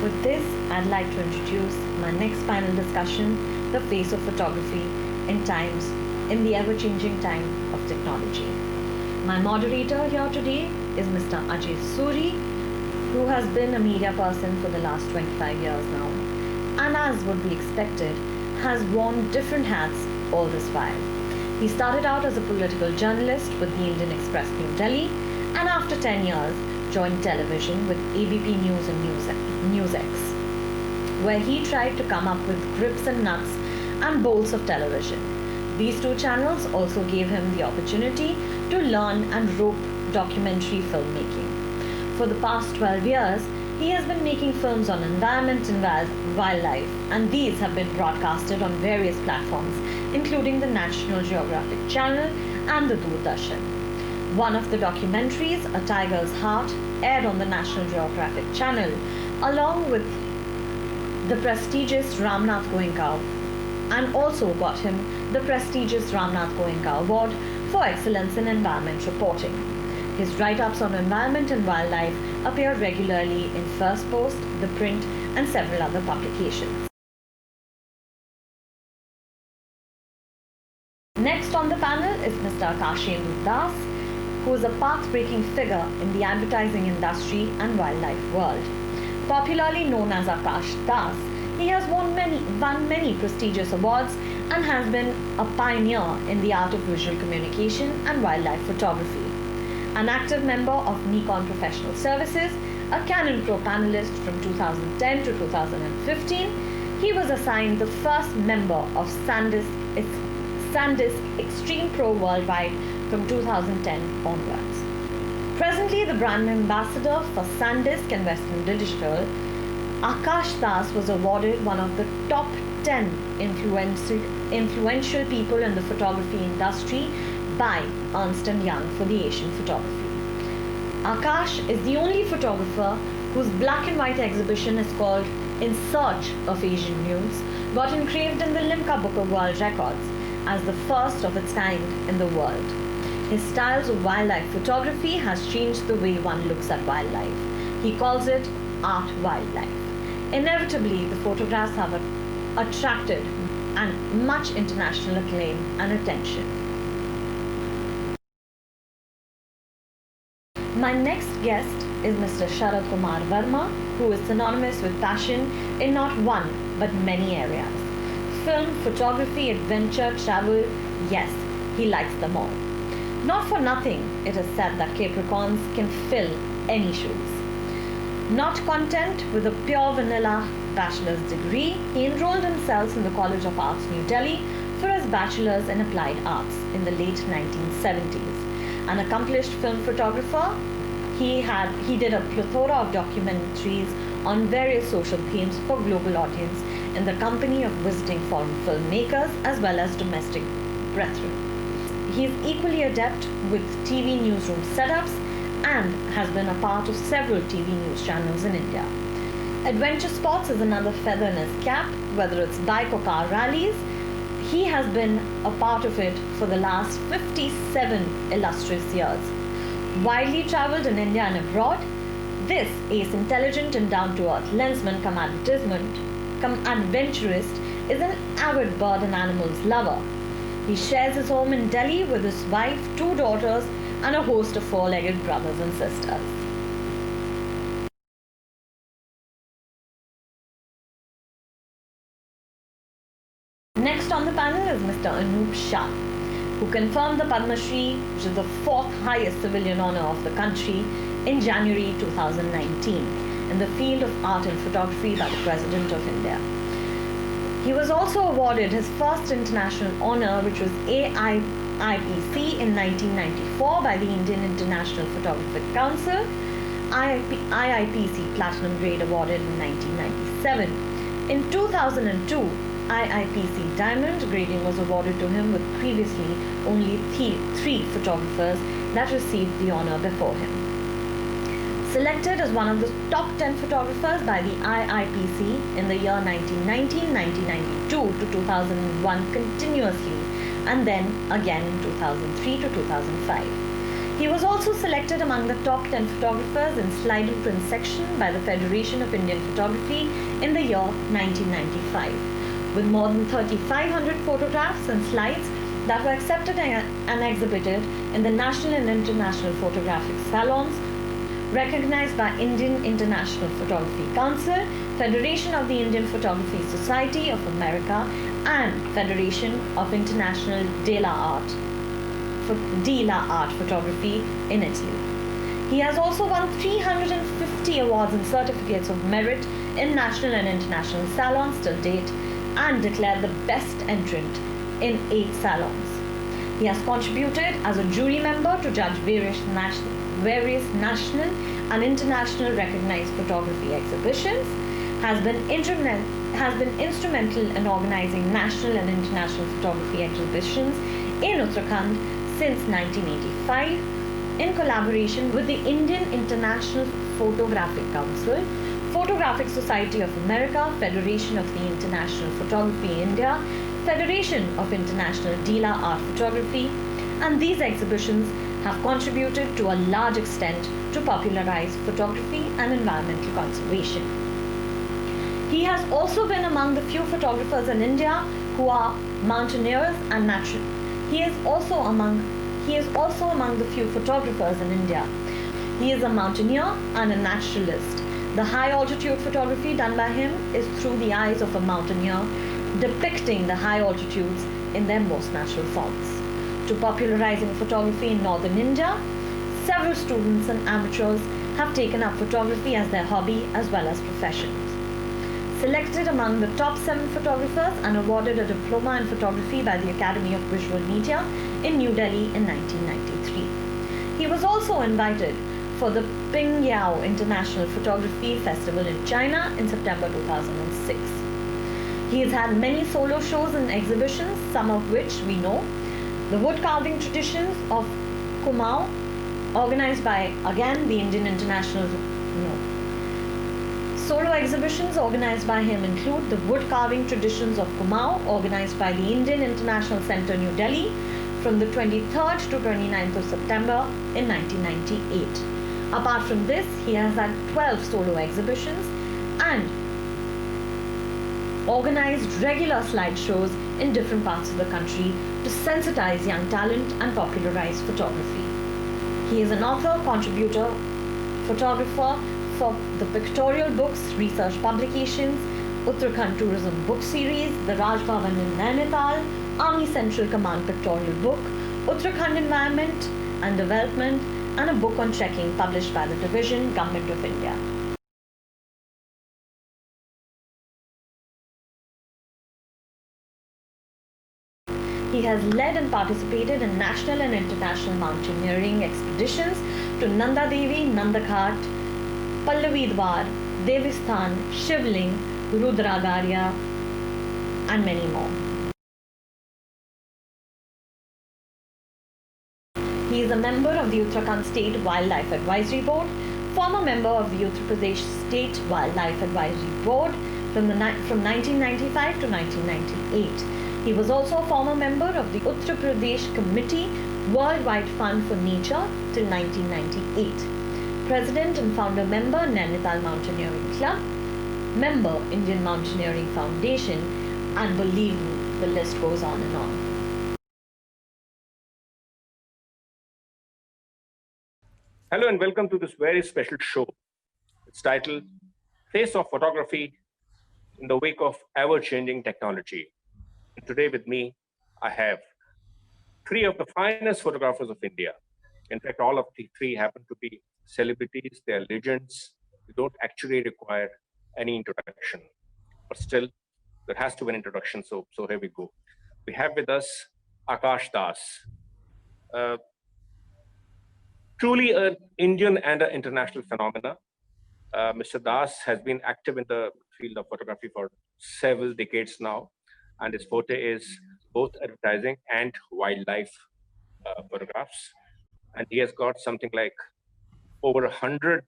With this, I'd like to introduce my next panel discussion, the face of photography in the ever-changing time of technology. My moderator here today is Mr. Ajay Suri, who has been a media person for the last 25 years now, and as would be expected, has worn different hats all this while. He started out as a political journalist with the Indian Express New Delhi, and after 10 years, joined television with ABP News and NewsX, where he tried to come up with grips and nuts and bolts of television. These two channels also gave him the opportunity to learn and rope documentary filmmaking. For the past 12 years, he has been making films on environment and wildlife, and these have been broadcasted on various platforms, including the National Geographic Channel and the Doordarshan. One of the documentaries, A Tiger's Heart, aired on the National Geographic Channel, along with the prestigious Ramnath Goenka, and also got him the prestigious Ramnath Goenka Award for Excellence in Environment Reporting. His write-ups on environment and wildlife appear regularly in First Post, The Print, and several other publications. Next on the panel is Mr. Akashendu Das, who is a path-breaking figure in the advertising industry and wildlife world. Popularly known as Akash Das, he has won many prestigious awards and has been a pioneer in the art of visual communication and wildlife photography. An active member of Nikon Professional Services, a Canon Pro panelist from 2010 to 2015, he was assigned the first member of SanDisk Extreme Pro Worldwide from 2010 onwards. Presently the brand ambassador for SanDisk and Western Digital, Akash Das was awarded one of the top 10 influential people in the photography industry by Ernst & Young for the Asian photography. Akash is the only photographer whose black and white exhibition is called In Search of Asian Nudes, got engraved in the Limca Book of World Records as the first of its kind in the world. His styles of wildlife photography has changed the way one looks at wildlife. He calls it art wildlife. Inevitably, the photographs have attracted and much international acclaim and attention. My next guest is Mr. Sharad Kumar Verma, who is synonymous with passion in not one but many areas. Film, photography, adventure, travel, yes, he likes them all. Not for nothing, it is said that Capricorns can fill any shoes. Not content with a pure vanilla bachelor's degree, he enrolled himself in the College of Arts, New Delhi for his bachelor's in applied arts in the late 1970s. An accomplished film photographer, he did a plethora of documentaries on various social themes for global audience in the company of visiting foreign filmmakers as well as domestic brethren. He is equally adept with TV newsroom setups and has been a part of several TV news channels in India. Adventure sports is another feather in his cap, whether it's bike or car rallies. He has been a part of it for the last 57 illustrious years. Widely travelled in India and abroad, this ace intelligent and down-to-earth lensman come adventurist is an avid bird and animals lover. He shares his home in Delhi with his wife, 2 daughters, and a host of 4-legged brothers and sisters. Next on the panel is Mr. Anup Shah, who confirmed the Padma Shri, which is the 4th highest civilian honor of the country, in January 2019 in the field of art and photography by the President of India. He was also awarded his first international honor, which was AIPC in 1994 by the Indian International Photographic Council, IIPC Platinum Grade awarded in 1997. In 2002, IIPC Diamond grading was awarded to him, with previously only 3 photographers that received the honor before him. Selected as one of the top 10 photographers by the IIPC in the year 1990, 1992 to 2001 continuously, and then again in 2003 to 2005. He was also selected among the top 10 photographers in slide and print section by the Federation of Indian Photography in the year 1995. With more than 3,500 photographs and slides that were accepted and exhibited in the national and international photographic salons, recognized by Indian International Photography Council, Federation of the Indian Photography Society of America, and Federation of International Della Art Photography in Italy. He has also won 350 awards and certificates of merit in national and international salons till date, and declared the best entrant in 8 salons. He has contributed as a jury member to judge various national and international recognized photography exhibitions, has been instrumental in organizing national and international photography exhibitions in Uttarakhand since 1985, in collaboration with the Indian International Photographic Council, Photographic Society of America, Federation of the International Photography India, Federation of International Della Art Photography, and these exhibitions have contributed to a large extent to popularize photography and environmental conservation. He has also been among the few photographers in India who are mountaineers and natural. He is also among the few photographers in India. He is a mountaineer and a naturalist. The high altitude photography done by him is through the eyes of a mountaineer, depicting the high altitudes in their most natural forms. To popularizing photography in northern India, several students and amateurs have taken up photography as their hobby as well as professions. Selected among the top 7 photographers and awarded a diploma in photography by the Academy of Visual Media in New Delhi in 1993. He was also invited for the Pingyao International Photography Festival in China in September 2006. He has had many solo shows and exhibitions, some of which we know. The wood carving traditions of Kumaon, organized by, again, the Indian International. Solo exhibitions organized by him include the wood carving traditions of Kumaon, organized by the Indian International Center, New Delhi, from the 23rd to 29th of September in 1998. Apart from this, he has had 12 solo exhibitions and organized regular slideshows in different parts of the country to sensitize young talent and popularize photography. He is an author, contributor, photographer for the Pictorial Books Research Publications, Uttarakhand Tourism Book Series, the Raj Bhavan in Nainital, Army Central Command Pictorial Book, Uttarakhand Environment and Development, and a book on trekking published by the Division, Government of India. He has led and participated in national and international mountaineering expeditions to Nanda Devi, Nandaghat, Pallavidwar, Devisthan, Shivling, Rudragarya, and many more. He is a member of the Uttarakhand State Wildlife Advisory Board, former member of the Uttar Pradesh State Wildlife Advisory Board from 1995 to 1998. He was also a former member of the Uttar Pradesh Committee Worldwide Fund for Nature till 1998. President and founder member, Nainital Mountaineering Club, member, Indian Mountaineering Foundation, and believe me, the list goes on and on. Hello and welcome to this very special show. It's titled Face of Photography in the Wake of Ever-Changing Technology. And today with me, I have 3 of the finest photographers of India. In fact, all of the 3 happen to be celebrities, they are legends. They don't actually require any introduction. But still, there has to be an introduction, so here we go. We have with us Akash Das. Truly an Indian and an international phenomena. Mr. Das has been active in the field of photography for several decades now, and his forte is both advertising and wildlife photographs. And he has got something like over 100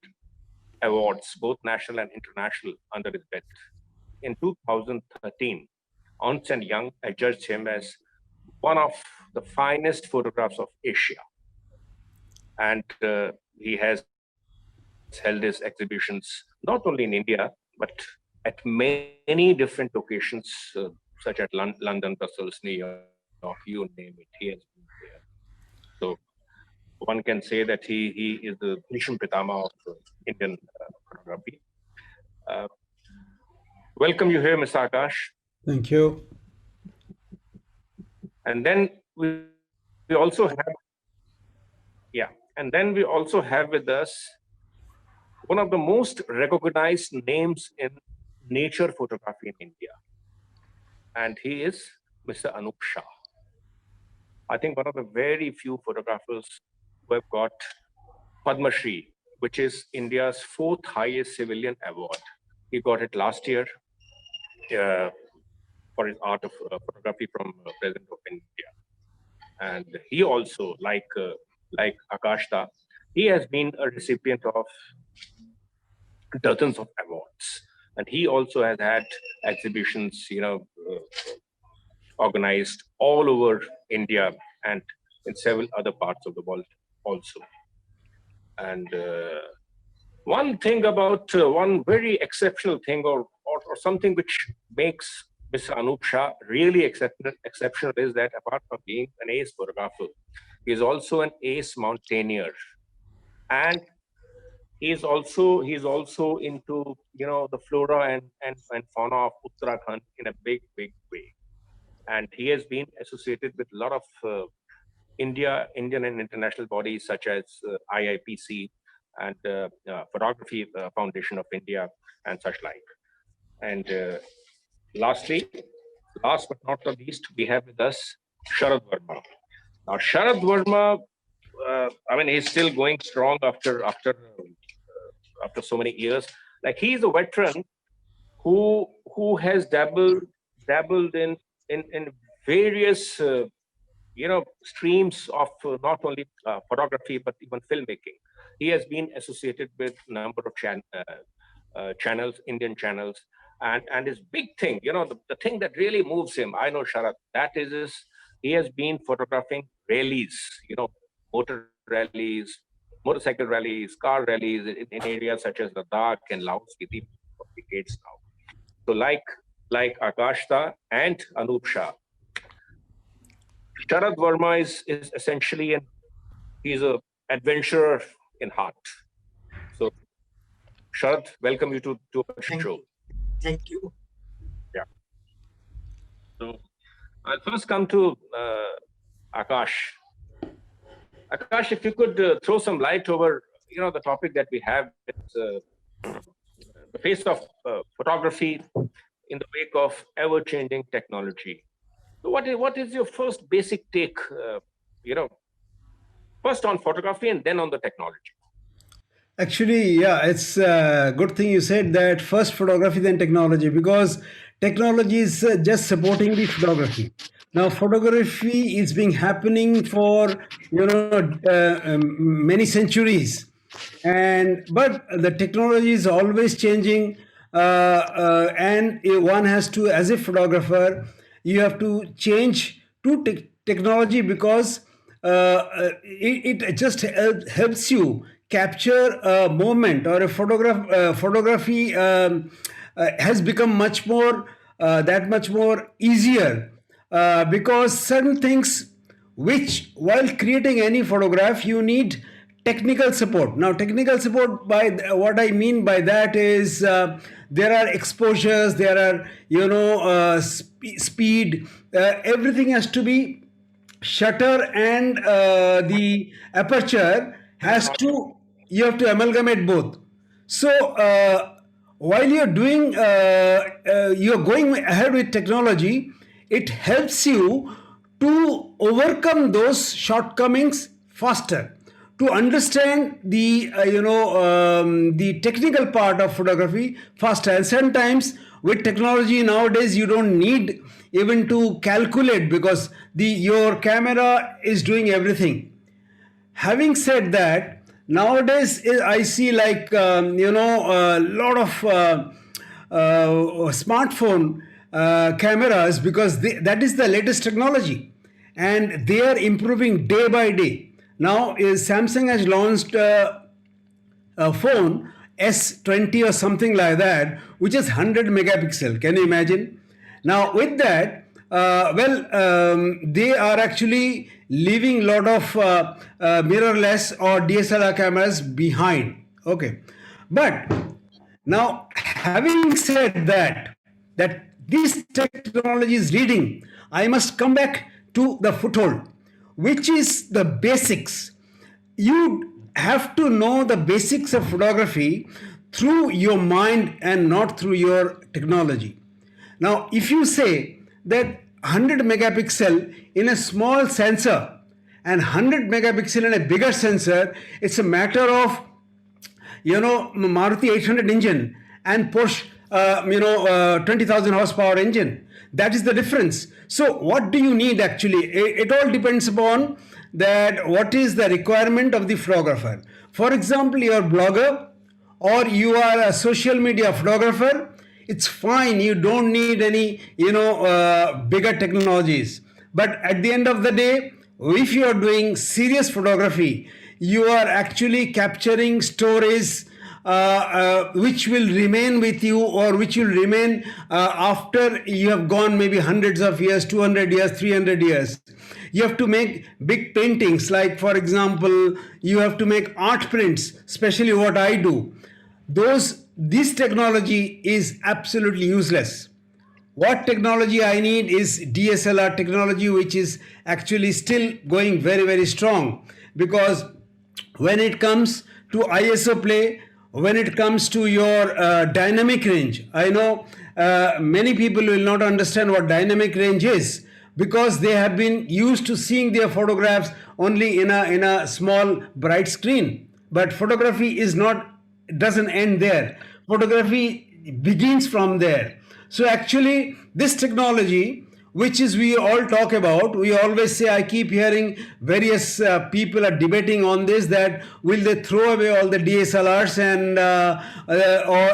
awards, both national and international, under his belt. In 2013, Ernst & Young adjudged him as one of the finest photographs of Asia. and he has held his exhibitions not only in India but at many different locations, such as London, Brussels, New York, you name it. He has been there. So one can say that he is the Bhisham Pitama of Indian photography. Welcome you here, Mr. Akash. Thank you. And then we also have, and then we also have with us one of the most recognized names in nature photography in India. And he is Mr. Anup Shah. I think one of the very few photographers who have got Padma Shri, which is India's 4th highest civilian award. He got it last year for his art of photography from President of India. And he also, like Akashta, he has been a recipient of dozens of awards. And he also has had exhibitions, organized all over India and in several other parts of the world also. And one thing about one very exceptional thing or something which makes Mr. Anup Shah really exceptional is that apart from being an ace photographer, he is also an ace mountaineer. And he's also into the flora and fauna of Uttarakhand in a big way, and he has been associated with a lot of Indian and international bodies such as IIPC and Photography Foundation of India and such like. And last but not the least, we have with us Sharad Verma. Now Sharad Verma, he's still going strong after so many years. Like, he's a veteran who has dabbled in various streams of not only photography but even filmmaking. He has been associated with a number of channels, Indian channels, and his big thing, the thing that really moves him, I know Sharad, that is he has been photographing rallies, motorcycle rallies, car rallies in areas such as Ladakh and Laos for decades now. So like Akashta and Anup Shah, Sharad Verma is essentially he's an adventurer in heart. So Sharad, welcome you to our show. Thank you. Yeah. So I'll first come to Akash. Akash, if you could throw some light over, the topic that we have, the face of photography in the wake of ever-changing technology. So what is your first basic take, first on photography and then on the technology? Actually, yeah, it's a good thing you said that first photography, then technology, because technology is just supporting the photography. Now, photography is being happening for many centuries, but the technology is always changing, and one has to, as a photographer, you have to change to technology because it just helps you capture a moment or a photography has become much more easier because certain things which while creating any photograph you need technical support. Now technical support, by what I mean by that is there are exposures, there are speed, everything has to be shutter, and the aperture has to, you have to amalgamate both. So while you're doing you're going ahead with technology, it helps you to overcome those shortcomings faster, to understand the the technical part of photography faster. And sometimes with technology nowadays you don't need even to calculate because your camera is doing everything. Having said that, nowadays I see like a lot of smartphone cameras, because that is the latest technology and they are improving day by day. Now, is Samsung has launched a phone S20 or something like that, which is 100 megapixel. Can you imagine? Now, with that, they are actually leaving a lot of mirrorless or DSLR cameras behind. Okay, but now having said that this technology is leading, I must come back to the foothold, which is the basics. You have to know the basics of photography through your mind and not through your technology. Now, if you say that 100 megapixel in a small sensor and 100 megapixel in a bigger sensor, it's a matter of Maruti 800 engine and Porsche 20,000 horsepower engine. That is the difference. So what do you need actually? It all depends upon that what is the requirement of the photographer. For example, you're a blogger or you are a social media photographer, it's fine. You don't need any bigger technologies. But at the end of the day, if you are doing serious photography, you are actually capturing stories which will remain with you, or which will remain after you have gone maybe hundreds of years, 200 years, 300 years. You have to make big paintings, like for example, you have to make art prints, especially what I do. This technology is absolutely useless. What technology I need is DSLR technology, which is actually still going very, very strong, because when it comes to ISO play, when it comes to your dynamic range, I know many people will not understand what dynamic range is, because they have been used to seeing their photographs only in a small bright screen. But photography doesn't end there. Photography begins from there. So actually this technology, which is we all talk about, we always say, I keep hearing various people are debating on this, that will they throw away all the DSLRs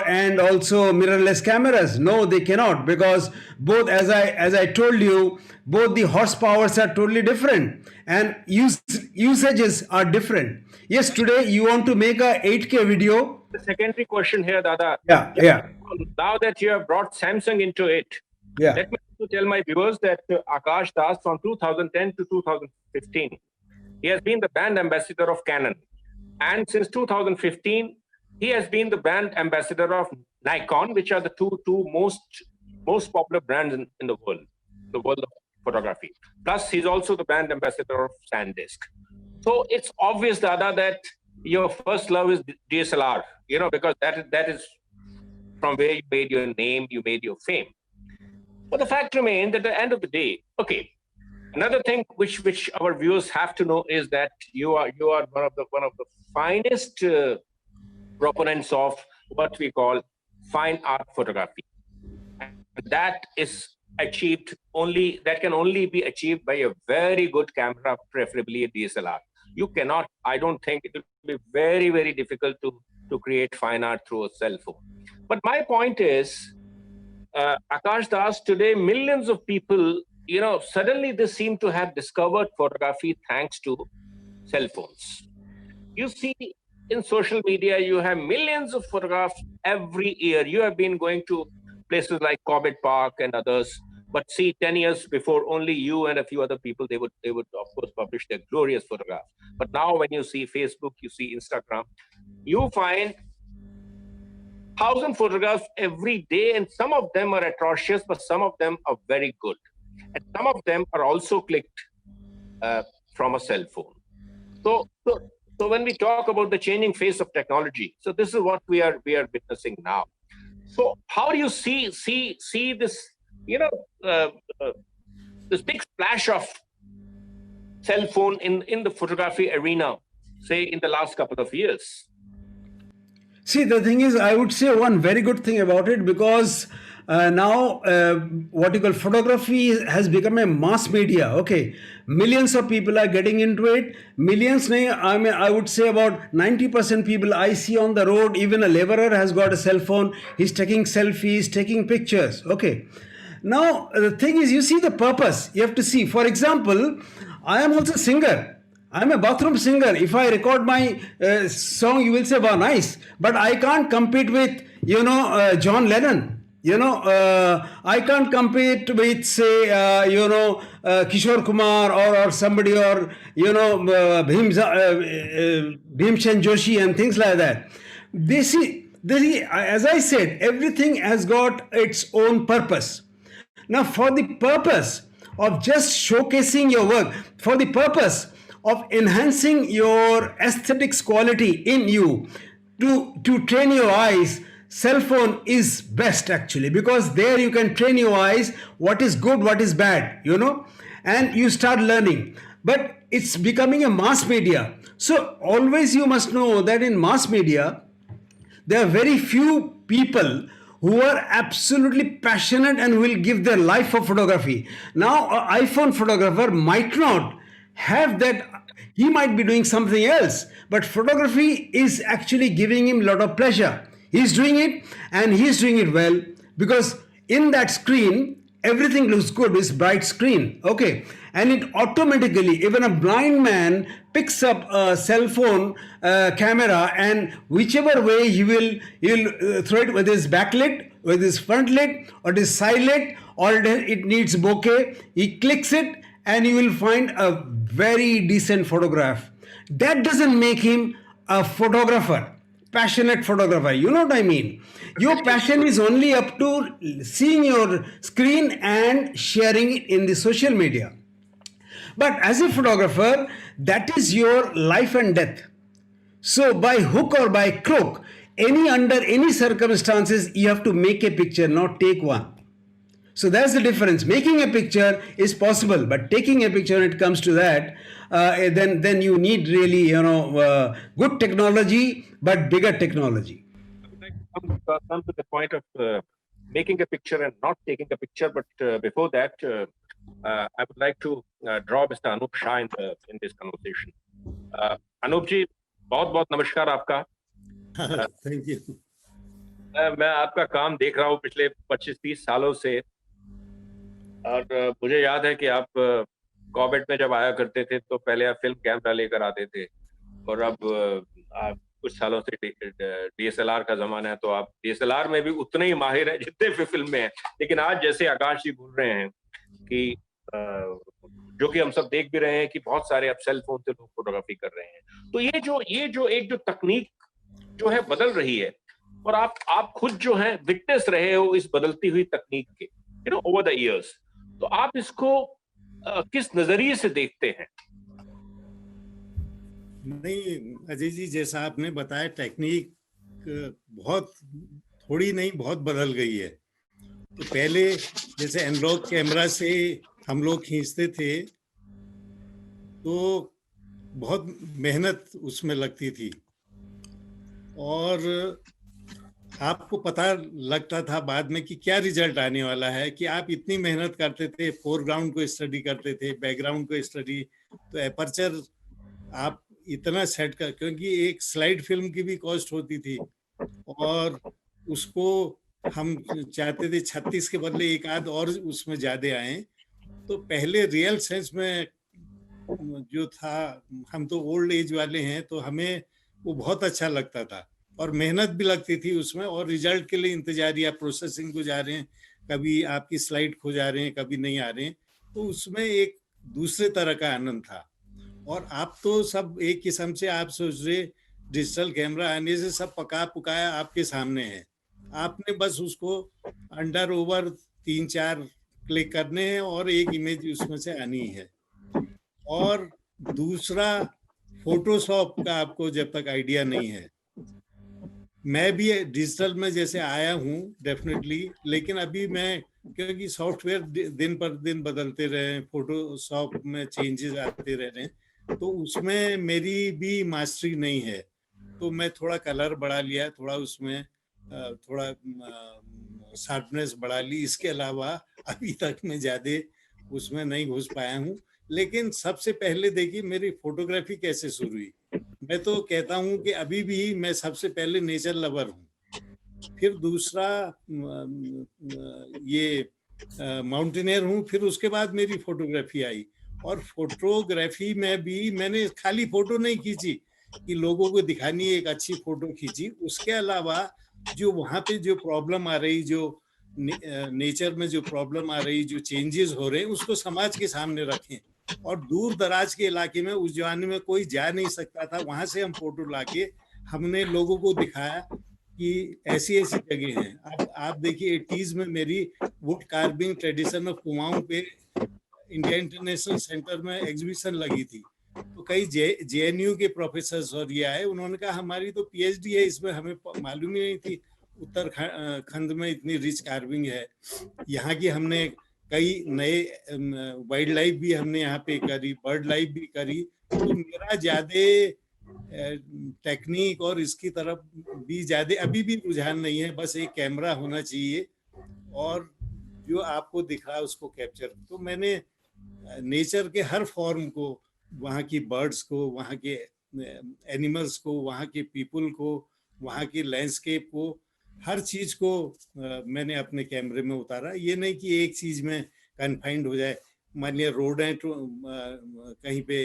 and also mirrorless cameras? No, they cannot, because both, as I told you, both the horsepowers are totally different and usages are different. Yes, today you want to make a 8K video. The secondary question here, Dada. Yeah. Now that you have brought Samsung into it, let me tell my viewers that Akash Das, from 2010 to 2015, he has been the brand ambassador of Canon. And since 2015, he has been the brand ambassador of Nikon, which are the two most popular brands in the world of photography. Plus, he's also the brand ambassador of SanDisk. So it's obvious, Dada, that your first love is DSLR, because that is from where you made your name, you made your fame. But the fact remains that at the end of the day, okay, another thing which our viewers have to know is that you are one of the finest proponents of what we call fine art photography. And that can only be achieved by a very good camera, preferably a DSLR. You cannot, I don't think it will be very, very difficult to create fine art through a cell phone. But my point is, Akash Das, today, millions of people, suddenly they seem to have discovered photography thanks to cell phones. You see, in social media, you have millions of photographs every year. You have been going to places like Corbett Park and others. But see, 10 years before, only you and a few other people, they would of course publish their glorious photographs. But now when you see Facebook, you see Instagram, you find 1,000 photographs every day, and some of them are atrocious, but some of them are very good. And some of them are also clicked from a cell phone. So when we talk about the changing face of technology, so this is what we are witnessing now. So how do you see this, this big splash of cell phone in the photography arena, say in the last couple of years? See, the thing is, I would say one very good thing about it, because now what you call photography has become a mass media. Okay, millions of people are getting into it. Millions, I would say about 90% people I see on the road, even a laborer has got a cell phone. He's taking selfies, taking pictures. Okay. Now, the thing is, you see the purpose. You have to see, for example, I am also a singer. I'm a bathroom singer. If I record my song, you will say, "Wow, nice." But I can't compete with, John Lennon. I can't compete with, say, Kishore Kumar, or somebody, or Bhimsen Joshi and things like that. As I said, everything has got its own purpose. Now, for the purpose of just showcasing your work, for the purpose of enhancing your aesthetics quality in you, to train your eyes, cell phone is best actually, because there you can train your eyes what is good, what is bad, and you start learning. But it's becoming a mass media. So always you must know that in mass media, there are very few people who are absolutely passionate and will give their life for photography. Now, an iPhone photographer might not have that, he might be doing something else, but photography is actually giving him a lot of pleasure. He's doing it, and he's doing it well, because in that screen, everything looks good. It's bright screen, okay, and it automatically, even a blind man picks up a cell phone camera, and whichever way he'll throw it, whether it's backlit, whether it's front lit, or it is side lit, or it needs bokeh, he clicks it, and you will find a very decent photograph. That doesn't make him a photographer, passionate photographer. You know what I mean? Your passion is only up to seeing your screen and sharing it in the social media. But as a photographer, that is your life and death. So by hook or by crook, under any circumstances, you have to make a picture, not take one. So that's the difference. Making a picture is possible, but taking a picture, when it comes to that, then you need really, good technology, but bigger technology. I would like to come to the point of making a picture and not taking a picture, but before that, I would like to draw Mr. Anup Shah in this conversation. Anup ji, बहुत नमस्कार आपका. Thank you. मैं आपका काम देख रहा हूँ पिछले 25-30 सालों से, और मुझे याद है कि आप कॉबेट में जब आया करते थे तो पहले आप फिल्म कैमरा लेकर आते थे, और अब आप कुछ सालों से डीएसएलआर का जमाना है, तो आप डीएसएलआर में भी उतने ही माहिर हैं जितने भी फिल्म में हैं. लेकिन आज जैसे आकाश जी बोल रहे हैं कि जो कि हम सब देख भी रहे हैं कि बहुत सारे अब सेल फोन से लोग फोटोग्राफी कर रहे हैं, तो ये जो तकनीक जो है बदल रही है, और आप खुद जो है विटनेस रहे हो इस बदलती हुई तकनीक के, ओवर द इयर्स, तो आप इसको किस नजरिए से देखते हैं? नहीं अजय जी, जैसा आपने बताया, टेक्निक बहुत थोड़ी नहीं बहुत बदल गई है. तो पहले जैसे एनालॉग कैमरा से हम लोग खींचते थे तो बहुत मेहनत उसमें लगती थी, और आपको पता लगता था बाद में कि क्या रिजल्ट आने वाला है, कि आप इतनी मेहनत करते थे, फोरग्राउंड को स्टडी करते थे, बैकग्राउंड को स्टडी, तो एपर्चर आप इतना सेट कर, क्योंकि एक स्लाइड फिल्म की भी कॉस्ट होती थी, और उसको हम चाहते थे 36 के बदले एक आध और उसमें ज्यादा आए. तो पहले रियल सेंस में जो था, हम तो ओल्ड एज वाले हैं, तो हमें वो बहुत अच्छा लगता था, और मेहनत भी लगती थी उसमें, और रिजल्ट के लिए इंतजार, या प्रोसेसिंग को जा रहे हैं, कभी आपकी स्लाइड खो जा रहे हैं, कभी नहीं आ रहे हैं, तो उसमें एक दूसरे तरह का आनंद था. और आप तो सब एक किस्म से आप सोच रहे, डिजिटल कैमरा आने से सब पका पुकाया आपके सामने है, आपने बस उसको अंडर ओवर 3-4 क्लिक करने हैं और एक इमेज उसमें से आनी है. और दूसरा, फोटोशॉप का आपको जब तक आइडिया नहीं है, मैं भी डिजिटल में जैसे आया हूँ डेफिनेटली, लेकिन अभी मैं, क्योंकि सॉफ्टवेयर दिन पर दिन बदलते रहे, फोटोशॉप में चेंजेस आते रह रहे हैं, तो उसमें मेरी भी मास्टरी नहीं है. तो मैं थोड़ा कलर बढ़ा लिया, थोड़ा उसमें थोड़ा शार्पनेस बढ़ा ली. इसके अलावा अभी तक मैं ज्यादा उसमें नहीं घुस पाया हूँ. लेकिन सबसे पहले देखिए मेरी फोटोग्राफी कैसे शुरू हुई. मैं तो कहता हूँ कि अभी भी मैं सबसे पहले नेचर लवर हूँ, फिर दूसरा ये माउंटेनियर हूँ, फिर उसके बाद मेरी फोटोग्राफी आई, और फोटोग्राफी में भी मैंने खाली फोटो नहीं खींची कि लोगों को दिखानी एक अच्छी फोटो खींची, उसके अलावा जो वहाँ पे जो प्रॉब्लम आ रही, जो नेचर में जो प्रॉब्लम आ रही, जो चेंजेस हो रहे हैं, उसको समाज के सामने रखें। और दूर दराज के इलाके में उस जमाने में कोई जा नहीं सकता था, वहां से हम फोटो लाके हमने लोगों को दिखाया कि ऐसी ऐसी जगह हैं। अब आप देखिए 80s में मेरी wood carving tradition of Kumaon पे इंडिया इंटरनेशनल सेंटर में एग्जीबिशन लगी थी। तो कई जेएनयू के प्रोफेसर और ये आए, उन्होंने कहा हमारी तो पीएचडी है इसमें, हमें मालूम ही नहीं थी उत्तराखंड में इतनी रिच कार्विंग है। यहाँ की हमने कई नए वाइल्ड लाइफ भी हमने यहाँ पे करी, बर्ड लाइफ भी करी। तो मेरा ज्यादा टेक्निक और इसकी तरफ भी ज्यादा अभी भी रुझान नहीं है, बस एक कैमरा होना चाहिए और जो आपको दिख रहा है उसको कैप्चर। तो मैंने नेचर के हर फॉर्म को, वहाँ की बर्ड्स को, वहाँ के एनिमल्स को, वहाँ के पीपल को, वहाँ की लैंडस्केप को, हर चीज को मैंने अपने कैमरे में उतारा। ये नहीं कि एक चीज में कन्फाइंड हो जाए। मान लिया रोड है तो कहीं पे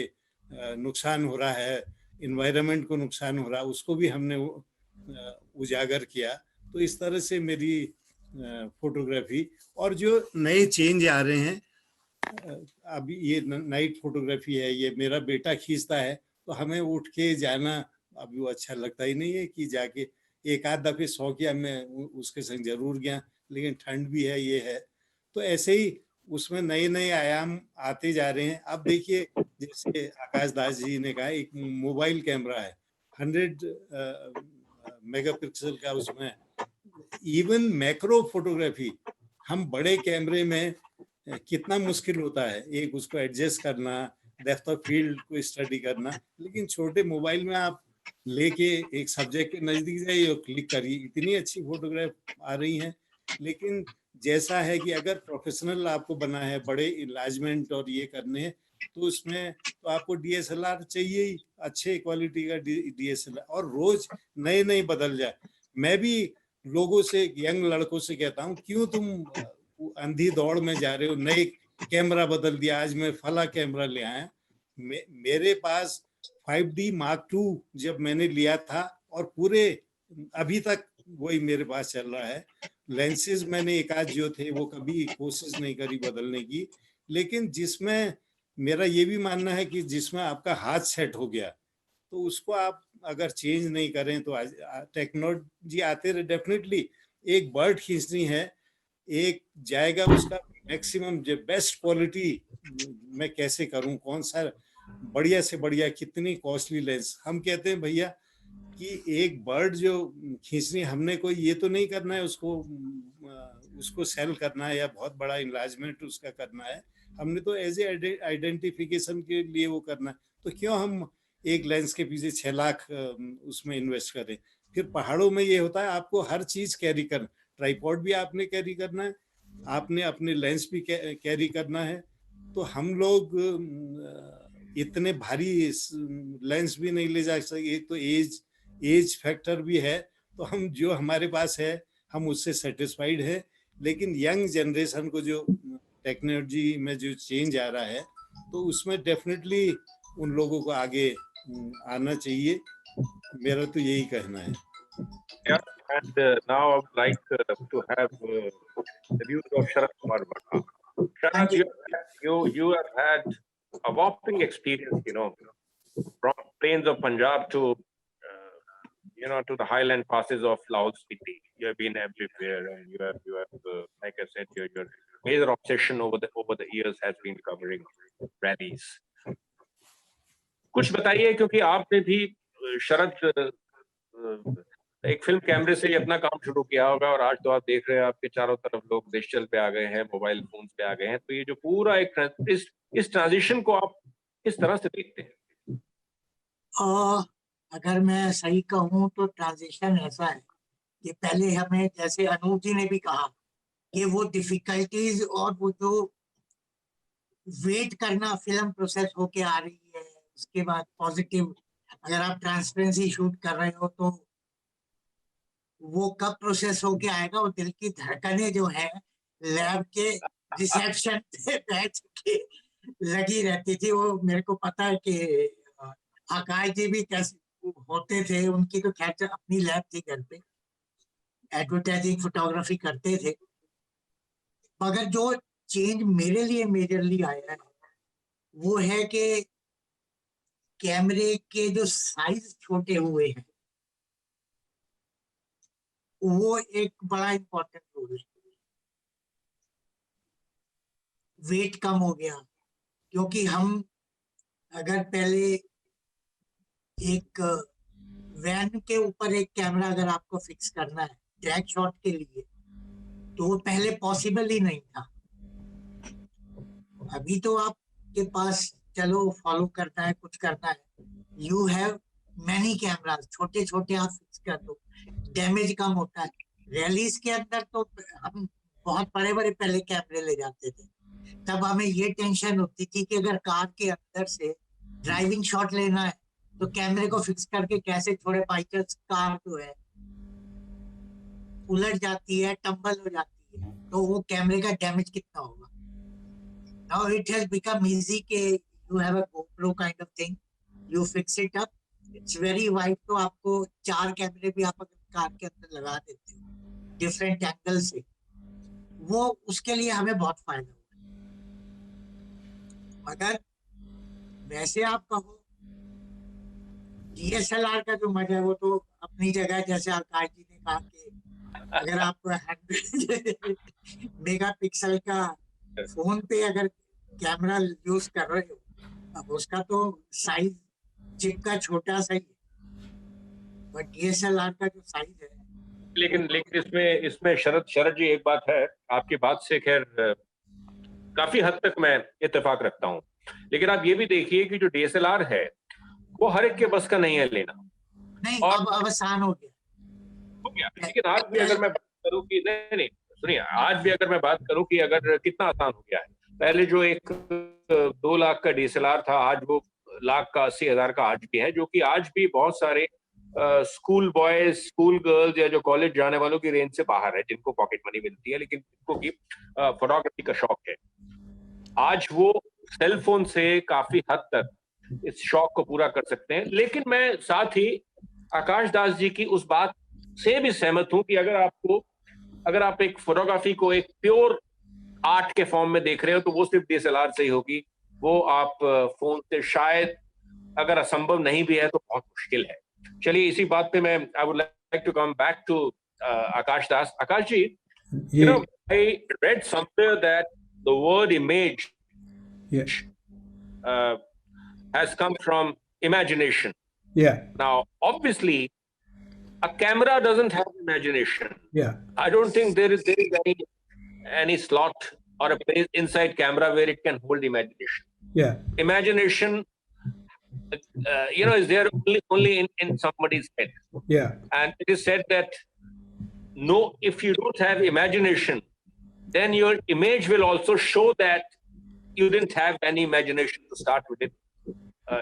नुकसान हो रहा है, इन्वायरमेंट को नुकसान हो रहा है, उसको भी हमने उजागर किया। तो इस तरह से मेरी फोटोग्राफी और जो नए चेंज आ रहे हैं, अभी ये नाइट फोटोग्राफी है, ये मेरा बेटा खींचता है, तो हमें उठ के जाना अभी वो अच्छा लगता ही नहीं है कि जाके एक आध दफे शौक किया, मैं उसके संग जरूर गया, लेकिन ठंड भी है, ये है। तो ऐसे ही उसमें नए नए आयाम आते जा रहे हैं। अब देखिए जैसे आकाश दास जी ने कहा, एक मोबाइल कैमरा है 100 मेगापिक्सल का, उसमें इवन मैक्रो फोटोग्राफी हम बड़े कैमरे में कितना मुश्किल होता है, एक उसको एडजस्ट करना, डेप्थ ऑफ फील्ड को स्टडी करना। लेकिन छोटे मोबाइल में आप लेके एक सब्जेक्ट के नजदीक जाइए और क्लिक करिए, इतनी अच्छी फोटोग्राफ आ रही हैं। लेकिन जैसा है कि अगर प्रोफेशनल आपको बना है, बड़े इलाजमेंट और ये करने हैं, तो उसमें तो आपको डीएसएलआर चाहिए ही, अच्छे क्वालिटी का डीएसएलआर, और रोज नए नए बदल जाए। मैं भी लोगों से, यंग लड़कों से कहता हूँ, क्यों तुम अंधी दौड़ में जा रहे हो, नए कैमरा बदल दिया, आज मैं फला कैमरा ले आया। मेरे पास 5D Mark II जब मैंने लिया था, और पूरे अभी तक वही मेरे पास चल रहा है। लेंसेज मैंने एक आध जो थे वो कभी कोशिश नहीं करी बदलने की, लेकिन जिसमें मेरा ये भी मानना है कि जिसमें आपका हाथ सेट हो गया, तो उसको आप अगर चेंज नहीं करें तो टेक्नोलॉजी आते रहे। डेफिनेटली एक बर्ड खींचनी है, एक जाएगा उसका मैक्सिमम जो बेस्ट क्वालिटी मैं कैसे करूं, कौन सा बढ़िया से बढ़िया, कितनी कॉस्टली लेंस। हम कहते हैं भैया कि एक बर्ड जो खींचनी, हमने कोई ये तो नहीं करना है उसको सेल करना है या बहुत बड़ा इनलार्जमेंट उसका करना है, हमने तो एज ए आइडेंटिफिकेशन के लिए वो करना है। तो क्यों हम एक लेंस के पीछे 6 लाख उसमें इन्वेस्ट करें। फिर पहाड़ों में ये होता है, आपको हर चीज कैरी करना, ट्राइपॉड भी आपने कैरी करना है, आपने अपने लेंस भी कैरी करना है। तो हम लोग इतने भारी लेंस भी नहीं ले जा सकते। एक तो एज फैक्टर भी है, तो हम जो हमारे पास है हम उससे सेटिस्फाइड है। लेकिन यंग जनरेशन को जो टेक्नोलॉजी में जो चेंज आ रहा है, तो उसमें डेफिनेटली उन लोगों को आगे आना चाहिए, मेरा तो यही कहना है। Yeah, and now I would like to have the views of Sharad Kumar Verma. Sharad, you have had a whopping experience, from plains of Punjab to to the highland passes of Laos Spiti. You have been everywhere, and you have like I said, your major obsession over the years has been covering rallies. कुछ बताइए, क्योंकि आपने भी शरद एक film कैमरे से ही अपना काम शुरू किया होगा, और आज तो आप देख रहे हैं आपके चारों तरफ लोग डिजिटल पे आ गए हैं, मोबाइल फोन पे आ गए हैं। तो ये जो पूरा एक इस ट्रांजिशन को आप किस तरह से देखते हैं? अगर मैं सही कहूँ तो ट्रांजिशन ऐसा है कि पहले हमें, जैसे अनूप जी ने भी कहा, कि वो डिफिकल्टीज और वो जो वेट करना फिल्म प्रोसेस होके आ रही है, उसके बाद पॉजिटिव, अगर आप ट्रांसपेरेंसी शूट कर रहे हो तो वो कब प्रोसेस होके आएगा, और दिल की धड़कनें जो है लैब के रिसेप्शन पे बैठ के लगी रहती थी। वो मेरे को पता है कि आकाश जी भी कैसे होते थे, उनकी तो खैर अपनी लैब थी घर पे, एडवर्टाइजिंग फोटोग्राफी करते थे। मगर जो चेंज मेरे लिए मेजरली आया है वो है कि कैमरे के जो साइज छोटे हुए हैं वो एक बड़ा इंपॉर्टेंट रोल है। वेट कम हो गया, क्योंकि हम अगर पहले एक वैन के ऊपर एक कैमरा अगर आपको फिक्स करना है ट्रैक शॉट के लिए, तो वो पहले पॉसिबल ही नहीं था। अभी तो आपके पास चलो फॉलो करना है, कुछ करना है, यू हैव मैनी कैमरास, छोटे छोटे आप फिक्स कर दो, डैमेज कम होता है। रैलीज के अंदर तो हम बहुत बड़े बड़े पहले कैमरे ले जाते थे, तब हमें ये टेंशन होती थी कि अगर कार के अंदर से ड्राइविंग शॉट लेना है तो कैमरे को फिक्स करके कैसे, थोड़े बाई चांस कार जो है उलट जाती है, टम्बल हो जाती है, तो वो कैमरे का डैमेज कितना होगा। Now it has become easy कि you have a GoPro kind of thing, you fix it up, it's very wide, तो आपको 4 कैमरे भी आप अगर कार के अंदर लगा देते हो डिफरेंट एंगल से, वो उसके लिए हमें बहुत फायदा हुआ। मगर वैसे आप कहो DSLR का जो मजा है वो तो अपनी जगह है। जैसे आकाश जी ने कहा कि अगर आप 100 मेगापिक्सल का फोन पे अगर कैमरा यूज कर रहे हो, अब उसका तो साइज चिप का छोटा सा ही, बट DSLR का जो साइज है। लेकिन इसमें शरद जी एक बात है, आपकी बात से खैर काफी हद तक मैं इत्तेफाक रखता हूँ, लेकिन आप ये भी देखिए कि जो DSLR है वो हर एक के बस का नहीं है लेना। नहीं, और अब आसान हो गया। लेकिन आज भी अगर मैं बात करूं कि नहीं सुनिए, आज भी अगर मैं बात करूं कि अगर कितना आसान हो गया है, पहले जो एक 2 लाख का DSLR था, आज वो लाख का 80,000 का आज भी है, जो कि आज भी बहुत सारे स्कूल बॉयज, स्कूल गर्ल्स या जो कॉलेज जाने वालों की रेंज से बाहर है, जिनको पॉकेट मनी मिलती है, लेकिन जिनको की फोटोग्राफी का शौक है, आज वो सेल फोन से काफी हद तक इस शौक को पूरा कर सकते हैं। लेकिन मैं साथ ही आकाश दास जी की उस बात से भी सहमत हूं कि अगर आप एक फोटोग्राफी को एक प्योर आर्ट के फॉर्म में देख रहे हो तो वो सिर्फ DSLR से ही होगी। वो आप फोन से शायद, अगर असंभव नहीं भी है तो बहुत मुश्किल है। चलिए इसी बात पे मैं I would like to come back to Akash Das. Akash ji, you know, I read somewhere that the word image has come from imagination. Yeah. Now, obviously, a camera doesn't have imagination. Yeah. I don't think there is any slot or a place inside camera where it can hold imagination. Yeah. Imagination, is there only in somebody's head. Yeah. And it is said that if you don't have imagination, then your image will also show that you didn't have any imagination to start with it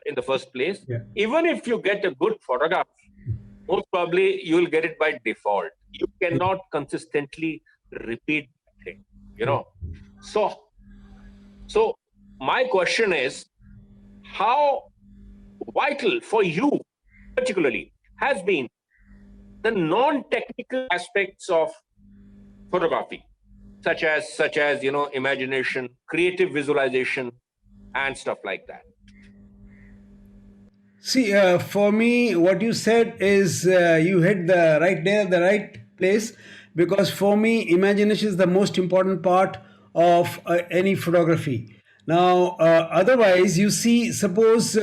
in the first place. Yeah. Even if you get a good photograph, most probably you will get it by default. You cannot consistently repeat the thing, So my question is, how vital for you particularly has been the non-technical aspects of photography, such as imagination, creative visualization, and stuff like that? See, for me, what you said is you hit the right place, because for me, imagination is the most important part of any photography. Now, otherwise, you see, suppose,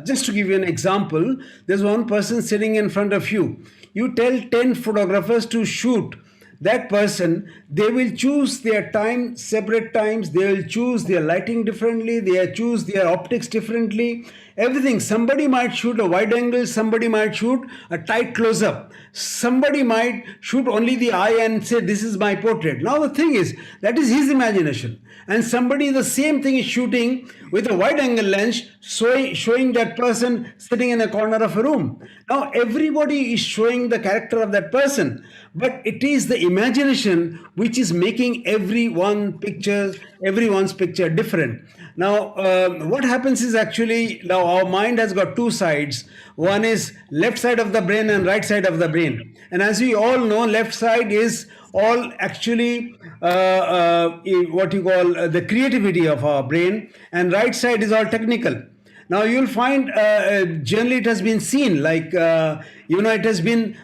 just to give you an example, there's one person sitting in front of you. You tell 10 photographers to shoot that person, they will choose their time, separate times, they will choose their lighting differently, they will choose their optics differently, everything. Somebody might shoot a wide angle, somebody might shoot a tight close up, somebody might shoot only the eye and say, this is my portrait. Now, the thing is, that is his imagination. And somebody, the same thing, is shooting with a wide angle lens, showing that person sitting in a corner of a room. Now, everybody is showing the character of that person, but it is the imagination which is making everyone's picture different. Now, what happens is, actually, now our mind has got two sides. One is left side of the brain and right side of the brain. And as we all know, left side is all actually what you call the creativity of our brain, and right side is all technical. Now you'll find generally it has been seen, like it has been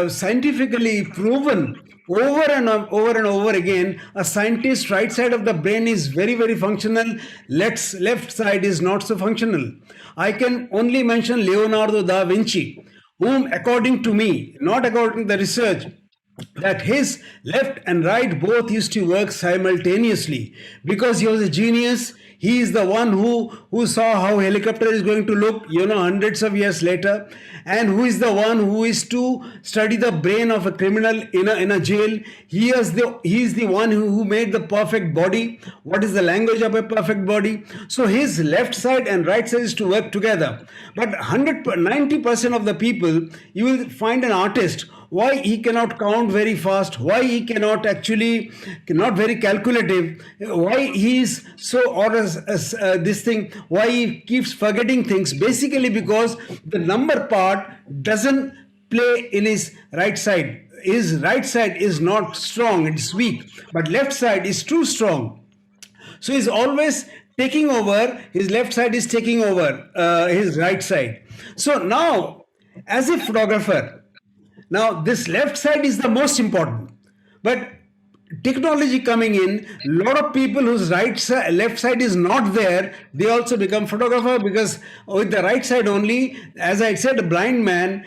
scientifically proven over and over again. A scientist's right side of the brain is very, very functional. Left side is not so functional. I can only mention Leonardo da Vinci, whom, according to me, not according to the research, that his left and right both used to work simultaneously, because he was a genius. He is the one who saw how helicopter is going to look, hundreds of years later, and who is the one who is to study the brain of a criminal in a jail. He is the one who made the perfect body. What is the language of a perfect body? So his left side and right side is to work together. But 90% of the people, you will find an artist, why he cannot count very fast, why he cannot actually, not very calculative, why he is so, or this thing, why he keeps forgetting things, basically because the number part doesn't play in his right side. His right side is not strong, it's weak, but left side is too strong. So he's always taking over, his left side is taking over his right side. So now, as a photographer, now this left side is the most important, but technology coming in, a lot of people whose left side is not there, they also become photographer, because with the right side only, as I said, a blind man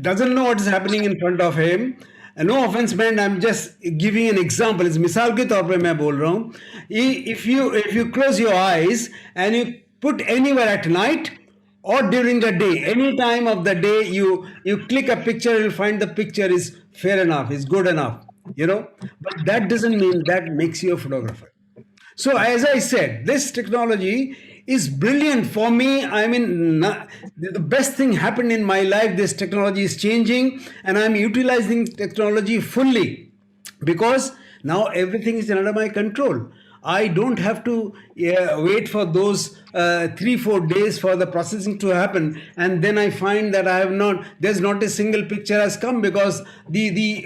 doesn't know what is happening in front of him. No offense meant, I'm just giving an example. इस मिसाल के तौर पे मैं बोल रहा हूँ. If you close your eyes and you put anywhere at night or during the day, any time of the day, you click a picture, you'll find the picture is fair enough, is good enough, but that doesn't mean that makes you a photographer. So as I said, this technology is brilliant for me. I mean, the best thing happened in my life. This technology is changing, and I'm utilizing technology fully, because now everything is under my control. I don't have to wait for those 3-4 days for the processing to happen, and then I find that there's not a single picture has come, because the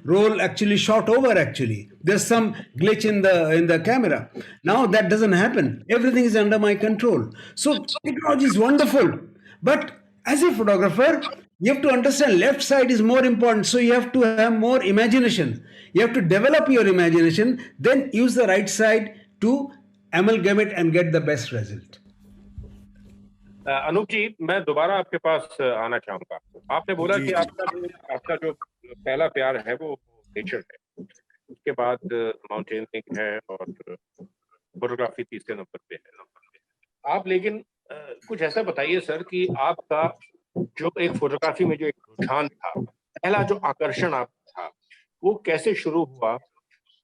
roll actually shot over. Actually, there's some glitch in the camera. Now that doesn't happen. Everything is under my control. So technology is wonderful, but as a photographer, you have to understand left side is more important. So you have to have more imagination. You have to develop your imagination, then use the right side to amalgamate and get the best result. Anoop जी, मैं दोबारा आपके पास आना चाहूंगा. आपने बोला कि आपका जो पहला प्यार है वो नेचर है, उसके बाद माउंटेनियरिंग है और फोटोग्राफी तीसरे नंबर पे है. आप लेकिन कुछ ऐसा बताइए सर कि आपका जो एक फोटोग्राफी में जो एक रुझान था, पहला जो आकर्षण आपका था, वो कैसे शुरू हुआ,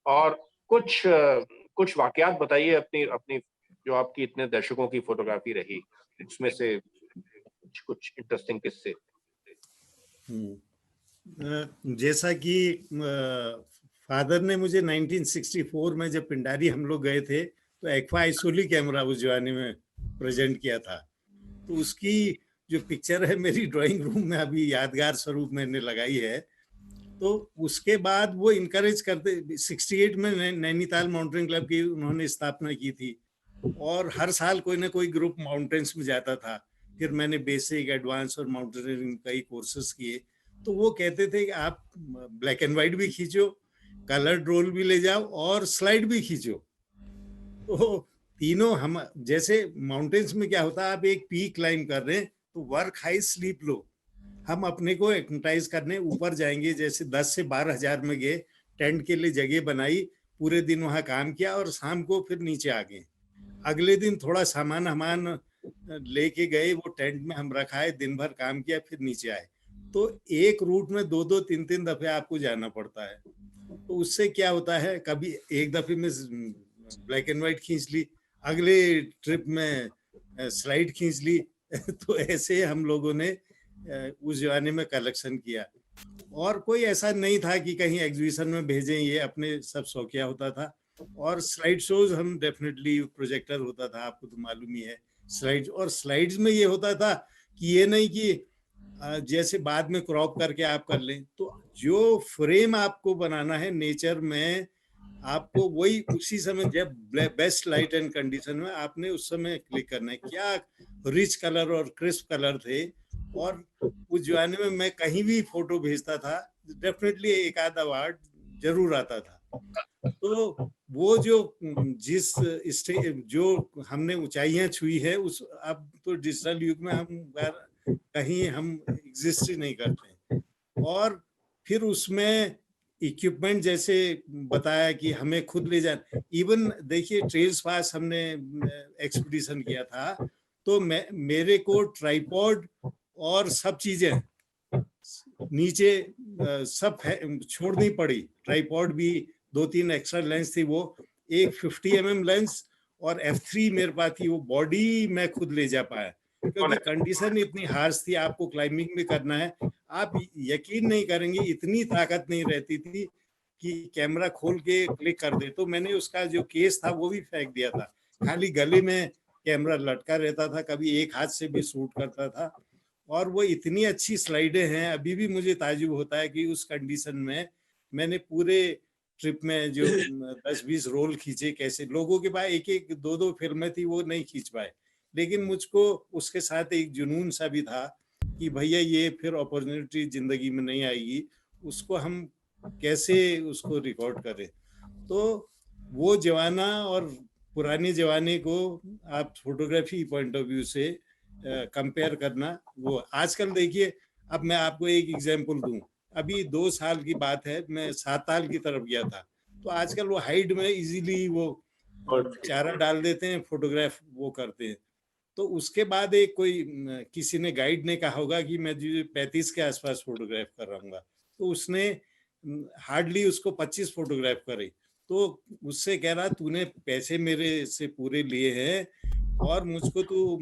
और कुछ वाकयात बताइए अपनी जो आपकी इतने दर्शकों की फोटोग्राफी रही, उसमें से कुछ इंटरेस्टिंग किस्से. जैसा कि फादर ने मुझे 1964 में जब पिंडारी हम लोग गए थे, तो एक्वा आइसोली कैमरा उस जमाने में प्रेजेंट किया था, तो उसकी जो पिक्चर है मेरी ड्राइंग रूम में अभी यादगार स्वरूप मैंने लगाई है. तो उसके बाद वो इनकरेज करते, 68 में नैनीताल माउंटेन क्लब की उन्होंने स्थापना की थी, और हर साल कोई ना कोई ग्रुप माउंटेन्स में जाता था. फिर मैंने बेसिक, एडवांस और माउंटेनियरिंग कई कोर्सेज किए. तो वो कहते थे कि आप ब्लैक एंड व्हाइट भी खींचो, कलर रोल भी ले जाओ और स्लाइड भी खींचो. तो तीनों हम, जैसे माउंटेन्स में क्या होता है, आप एक पीक क्लाइंब कर रहे हैं तो वर्क हाई स्लीप लो. हम अपने को एक्टिवाइज करने ऊपर जाएंगे, जैसे 10 से 12 हजार में गए, टेंट के लिए जगह बनाई, पूरे दिन वहां काम किया और शाम को फिर नीचे आ गए. अगले दिन थोड़ा सामान लेके गए, वो टेंट में हम रखा है, दिन भर काम किया, फिर नीचे आए। तो एक रूट में 2-2 3-3 दफे आपको जाना पड़ता है। तो उससे क्या होता है, कभी एक दफे में ब्लैक एंड व्हाइट खींच ली, अगले ट्रिप में स्लाइड खींच ली। तो ऐसे हम लोगों ने उस जमाने में कलेक्शन किया। और कोई ऐसा नहीं था कि कहीं एग्जीबिशन में भेजें, ये अपने सब शौकिया होता था। और स्लाइड शोज हम डेफिनेटली, प्रोजेक्टर होता था, आपको तो मालूम ही है। स्लाइड्स में ये होता था कि ये नहीं कि जैसे बाद में क्रॉप करके आप कर लें, तो जो फ्रेम आपको बनाना है नेचर में, आपको वही उसी समय, जब बेस्ट लाइट एंड कंडीशन में, आपने उस समय क्लिक करना है। क्या रिच कलर और क्रिस्प कलर थे। और उस जमाने में मैं कहीं भी फोटो भेजता था, डेफिनेटली एक आध अवार्ड जरूर आता था। तो वो जो जो हमने ऊंचाइयां छुई है, उस अब तो डिजिटल युग में हम कहीं हम एग्जिस्ट ही नहीं करते। और फिर उसमें इक्विपमेंट जैसे बताया कि हमें खुद ले जाना। इवन देखिए, ट्रेल्स पास हमने एक्सपीडिशन किया था, तो मेरे को ट्राइपॉड और सब चीजें नीचे सब छोड़नी पड़ी। ट्राइपॉड भी 2-3 एक्स्ट्रा लेंस थी, वो एक 50 mm लेंस और F3 मेरे पास थी, वो बॉडी मैं खुद ले जा पाया, क्योंकि कंडीशन इतनी हार्श थी। आपको क्लाइंबिंग भी करना है, आप यकीन नहीं करेंगे, इतनी ताकत नहीं रहती थी कि कैमरा खोल के क्लिक कर दे। तो मैंने उसका जो केस था वो भी फेंक दिया था, खाली गले में कैमरा लटका रहता था, कभी एक हाथ से भी शूट करता था। और वो इतनी अच्छी स्लाइडें हैं, अभी भी मुझे ताजुब होता है कि उस कंडीशन में मैंने पूरे ट्रिप में जो 10-20 रोल खींचे। कैसे लोगों के पास 1-1 2-2 फिल्में थी, वो नहीं खींच पाए, लेकिन मुझको उसके साथ एक जुनून सा भी था कि भैया ये फिर अपॉर्चुनिटी जिंदगी में नहीं आएगी, उसको हम कैसे उसको रिकॉर्ड करें। तो वो जमाना और पुराने जमाने को आप फोटोग्राफी पॉइंट ऑफ व्यू से कंपेयर करना, वो आजकल देखिए। अब मैं आपको एक एग्जांपल दूं, अभी 2 साल की बात है, मैं साताल की तरफ गया था। तो आजकल वो हाइड में इजीली वो चारा डाल देते हैं, फोटोग्राफ वो करते हैं। तो उसके बाद एक कोई किसी ने गाइड ने कहा होगा कि मैं जो 35 के आसपास फोटोग्राफ कर रहा हूँ, तो उसने हार्डली उसको 25 फोटोग्राफ करे। तो उससे कह रहा, तूने पैसे मेरे से पूरे लिए हैं और मुझको तू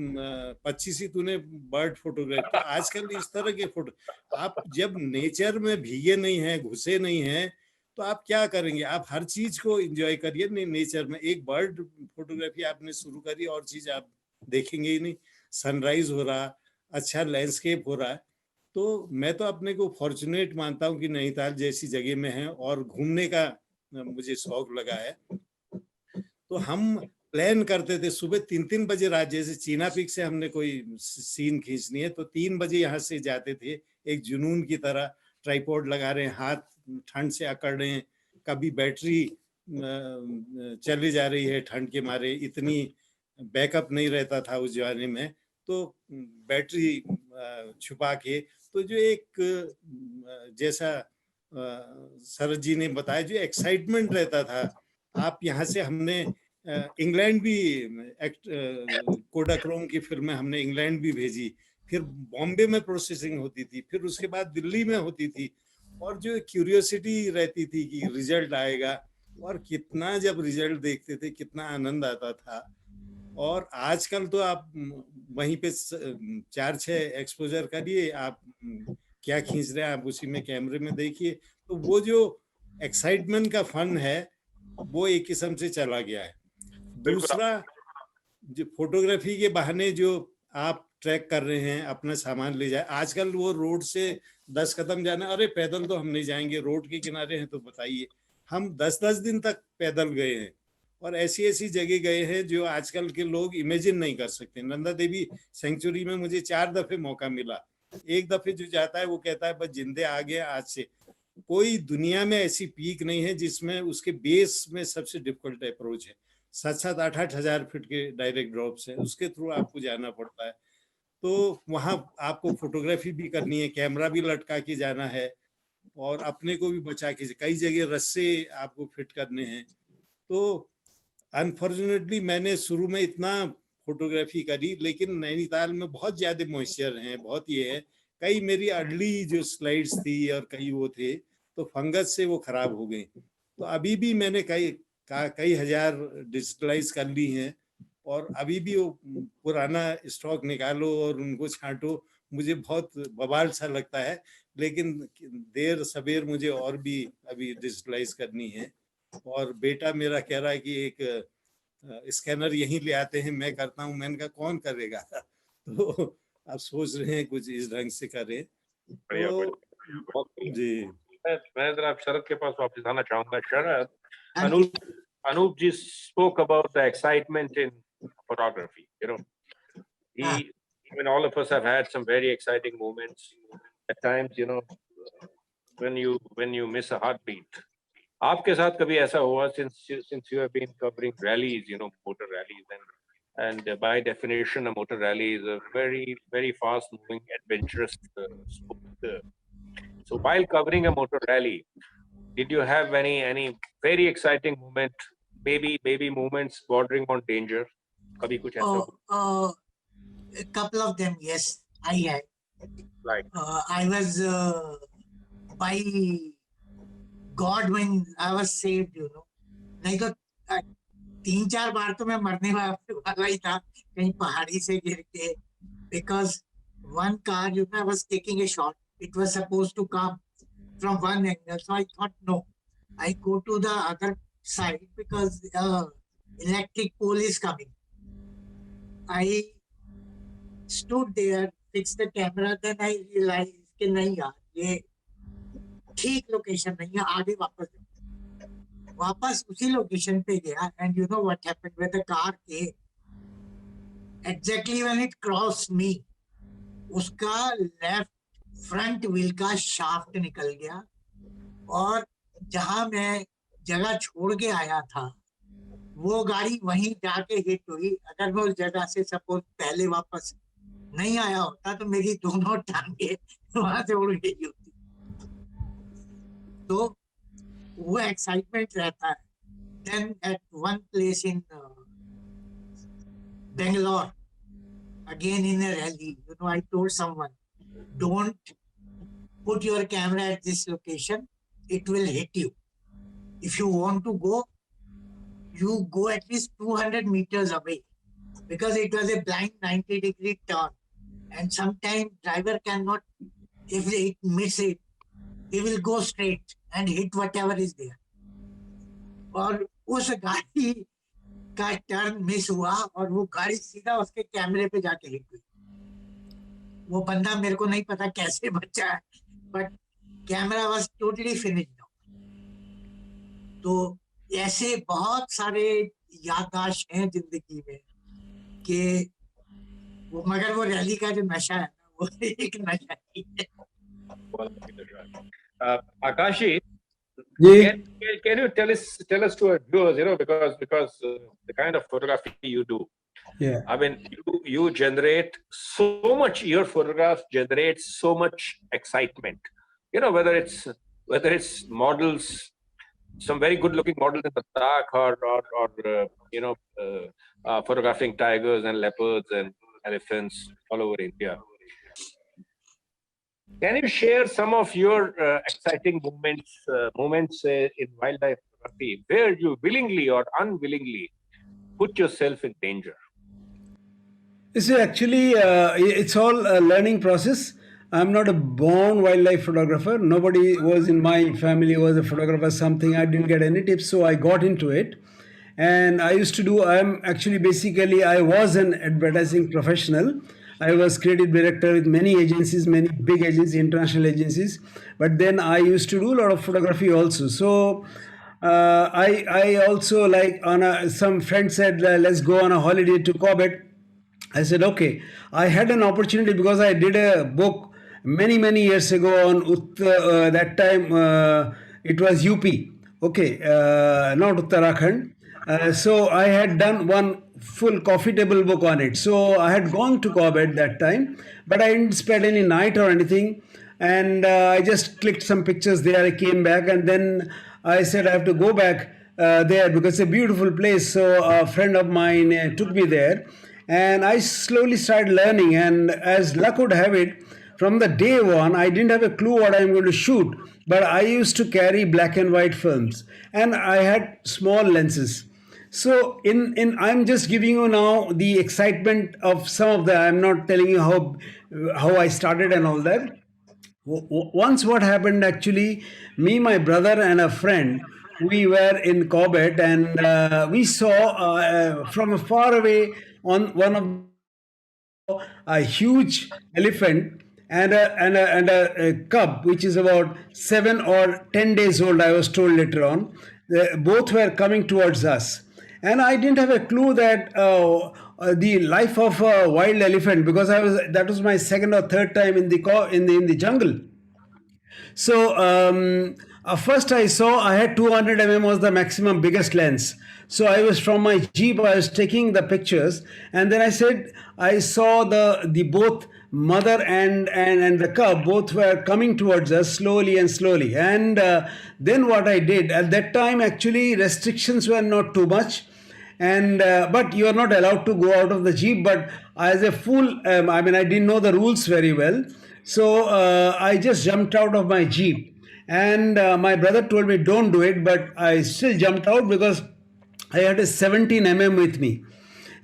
25 ही तूने बर्ड फोटोग्राफ। तो आजकल इस तरह के फोटो, आप जब नेचर में भीगे नहीं हैं, घुसे नहीं हैं, तो आप क्या करेंगे? आप हर चीज को एंजॉय करिए नेचर में। एक बर्ड फोटोग्राफी आपने शुरू करी, और चीज आप देखेंगे ही नहीं। सनराइज हो रहा, अच्छा लैंडस्केप हो रहा है। तो मैं तो अपने को फॉर्चुनेट मानता हूँ कि नैनीताल जैसी जगह में है, और घूमने का मुझे शौक लगा है। तो हम प्लान करते थे सुबह 3-3 बजे रात, जैसे चीना पीक से हमने कोई सीन खींचनी है तो 3 बजे यहाँ से जाते थे, एक जुनून की तरह। ट्राइपॉड लगा रहे हैं, हाथ ठंड से अकड़ रहे हैं, कभी बैटरी चली जा रही है ठंड के मारे, इतनी बैकअप नहीं रहता था उस जमाने में, तो बैटरी छुपा के। तो जो एक जैसा सरद जी ने बताया, जो एक्साइटमेंट रहता था। आप यहाँ से हमने इंग्लैंड भी कोडाक्रोम की फिल्में हमने इंग्लैंड भी भेजी, फिर बॉम्बे में प्रोसेसिंग होती थी, फिर उसके बाद दिल्ली में होती थी। और जो क्यूरियोसिटी रहती थी कि रिजल्ट आएगा, और कितना जब रिजल्ट देखते थे कितना आनंद आता था। और आजकल तो आप वहीं पे 4-6 एक्सपोजर करिए, आप क्या खींच रहे हैं आप उसी में कैमरे में देखिए। तो वो जो एक्साइटमेंट का फन है वो एक किस्म से चला गया है। दूसरा, जो फोटोग्राफी के बहाने जो आप ट्रैक कर रहे हैं, अपना सामान ले जाए, आजकल वो रोड से 10 कदम जाना, अरे पैदल तो हम नहीं जाएंगे, रोड के किनारे हैं तो बताइए। हम 10-10 दिन तक पैदल गए हैं, और ऐसी ऐसी जगह गए हैं जो आजकल के लोग इमेजिन नहीं कर सकते। नंदा देवी सेंचुरी में मुझे 4 दफे मौका मिला। एक दफे जो जाता है वो कहता है बस जिंदे आ गए आज से। कोई दुनिया में ऐसी पीक नहीं है जिसमें उसके बेस में सबसे डिफिकल्ट अप्रोच है। 7-7, 8-8 हजार फीट के डायरेक्ट ड्रॉप्स है, उसके थ्रू आपको जाना पड़ता है। तो वहां आपको फोटोग्राफी भी करनी है, कैमरा भी लटका के जाना है, और अपने को भी बचा के, कई जगह रस्से आपको फिट करने हैं। तो अनफॉर्चुनेटली मैंने शुरू में इतना फोटोग्राफी करी, लेकिन नैनीताल में बहुत ज्यादा मॉइस्चर है, बहुत ये है, कई मेरी अर्ली जो स्लाइड्स थी और कई वो थे तो फंगस से वो खराब हो गई। तो अभी भी मैंने कई हजार डिजिटलाइज कर ली हैं, और अभी भी वो पुराना स्टॉक निकालो और उनको छांटो, मुझे बहुत बवाल सा लगता है। लेकिन देर सवेर मुझे और भी अभी डिजिटलाइज करनी है, और बेटा मेरा कह रहा है कि एक स्कैनर यहीं ले आते हैं, मैं करता हूँ। मैंने कहा कौन करेगा तो आप सोच रहे हैं कुछ इस ढंग से करें बढ़िया, तो बढ़िया, बहुत बढ़िया। जी। मैं जरा शरद के पास वापस आना चाहूंगा। शरद, हाँ जी। Anup ji spoke about the excitement in photography. हाँ, I mean, all of us have had some very exciting moments. At times, when you miss a heartbeat. आपके साथ कभी ऐसा हुआ, since you have been covering rallies, motor rallies, and by definition, a motor rally is a very, very fast-moving, adventurous sport. So while covering a motor rally, did you have any very exciting moment, maybe moments bordering on danger? कभी कुछ ऐसा हुआ? a couple of them, yes, I had. Like, I was by God when I was saved, नहीं तो 3-4 बार तो मैं मरने वाला ही था कहीं पहाड़ी से गिर के, because one car, I was taking a shot. It was supposed to come from one angle, so I thought no, I go to the other side because electric pole is coming. I stood there, fixed the camera, then I realized कि नहीं यार, ये ठीक location नहीं है, आगे वापस उसी लोकेशन पे गया, and you know what happened when the car came, exactly when it crossed me, उसका लेफ्ट फ्रंट व्हील का शाफ्ट निकल गया, और जहां मैं जगह छोड़ के आया था वो गाड़ी वहीं जाके हिट हुई। अगर मैं उस जगह से सपोज पहले वापस नहीं आया होता तो मेरी दोनों टांगे वहां से उड़ गई होती। तो वो एक्साइटमेंट रहता है। Then at one place in Bangalore, again in a rally, I told someone, don't put your camera at this location, it will hit you. If you want to go, you go at least 200 meters away, because it was a blind 90-degree turn, and sometimes driver cannot, if they miss it, he will go straight and hit whatever is there. और उस गाड़ी का turn miss हुआ और वो गाड़ी सीधा उसके कैमरे पे जाके हिट हुई। वो बंदा मेरे को नहीं पता कैसे बचा है, but camera was totally finished. तो ऐसे बहुत सारे याददाश्त हैं जिंदगी में कि वो, मगर वो रैली का जो नशा है वो एक नशा ही है। Akashi, Yeah. can you tell us to our viewers, because the kind of photography you do, Yeah. I mean, you generate so much. Your photographs generate so much excitement. Whether it's models, some very good-looking models in the dark, or photographing tigers and leopards and elephants all over India. Can you share some of your exciting moments in wildlife photography where you willingly or unwillingly put yourself in danger? You see, actually, it's all a learning process. I'm not a born wildlife photographer. Nobody was in my family was a photographer. Something I didn't get any tips, so I got into it. And I used to do. I'm actually basically I was an advertising professional. I was creative director with many agencies, many big agencies, international agencies. But then I used to do a lot of photography also. So I also like some friend said let's go on a holiday to Corbett. I said, okay. I had an opportunity because I did a book many years ago on that time it was UP, okay, not Uttarakhand. So I had done one full coffee table book on it. So I had gone to Corbett that time, but I didn't spend any night or anything. And I just clicked some pictures there. I came back, and then I said I have to go back there because it's a beautiful place. So a friend of mine took me there, and I slowly started learning. And as luck would have it, from the day one, I didn't have a clue what I'm going to shoot, but I used to carry black and white films, and I had small lenses. So in I'm just giving you now the excitement of some of the. I'm not telling you how I started and all that. Once what happened actually, me, my brother, and a friend, we were in Corbett, and we saw from far away on one of a huge elephant and a cub, which is about 7 or 10 days old. I was told later on, both were coming towards us, and I didn't have a clue that the life of a wild elephant, because that was my second or third time in the jungle. So first I saw I had 200 was the maximum biggest lens. So I was from my Jeep, I was taking the pictures, and then I said I saw the both mother and the cub both were coming towards us slowly and slowly. And then what I did at that time, actually restrictions were not too much, and but you are not allowed to go out of the Jeep. But as a fool, I mean, I didn't know the rules very well, so I just jumped out of my Jeep, and my brother told me don't do it, but I still jumped out because I had a 17 with me,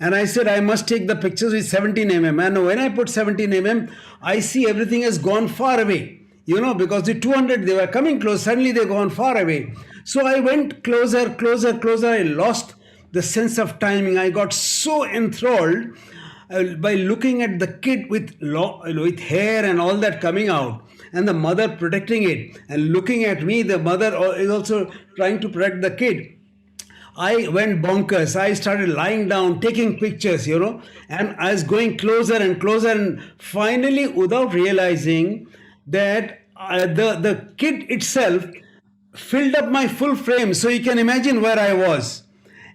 and I said I must take the pictures with 17 and when I put 17 I see everything has gone far away, because the 200, they were coming close, suddenly they gone far away. So I went closer, closer, closer. I lost the sense of timing. I got so enthralled by looking at the kid with hair and all that coming out, and the mother protecting it, and looking at me, the mother is also trying to protect the kid. I went bonkers. I started lying down, taking pictures, and I was going closer and closer, and finally, without realizing that the kid itself filled up my full frame, so you can imagine where I was.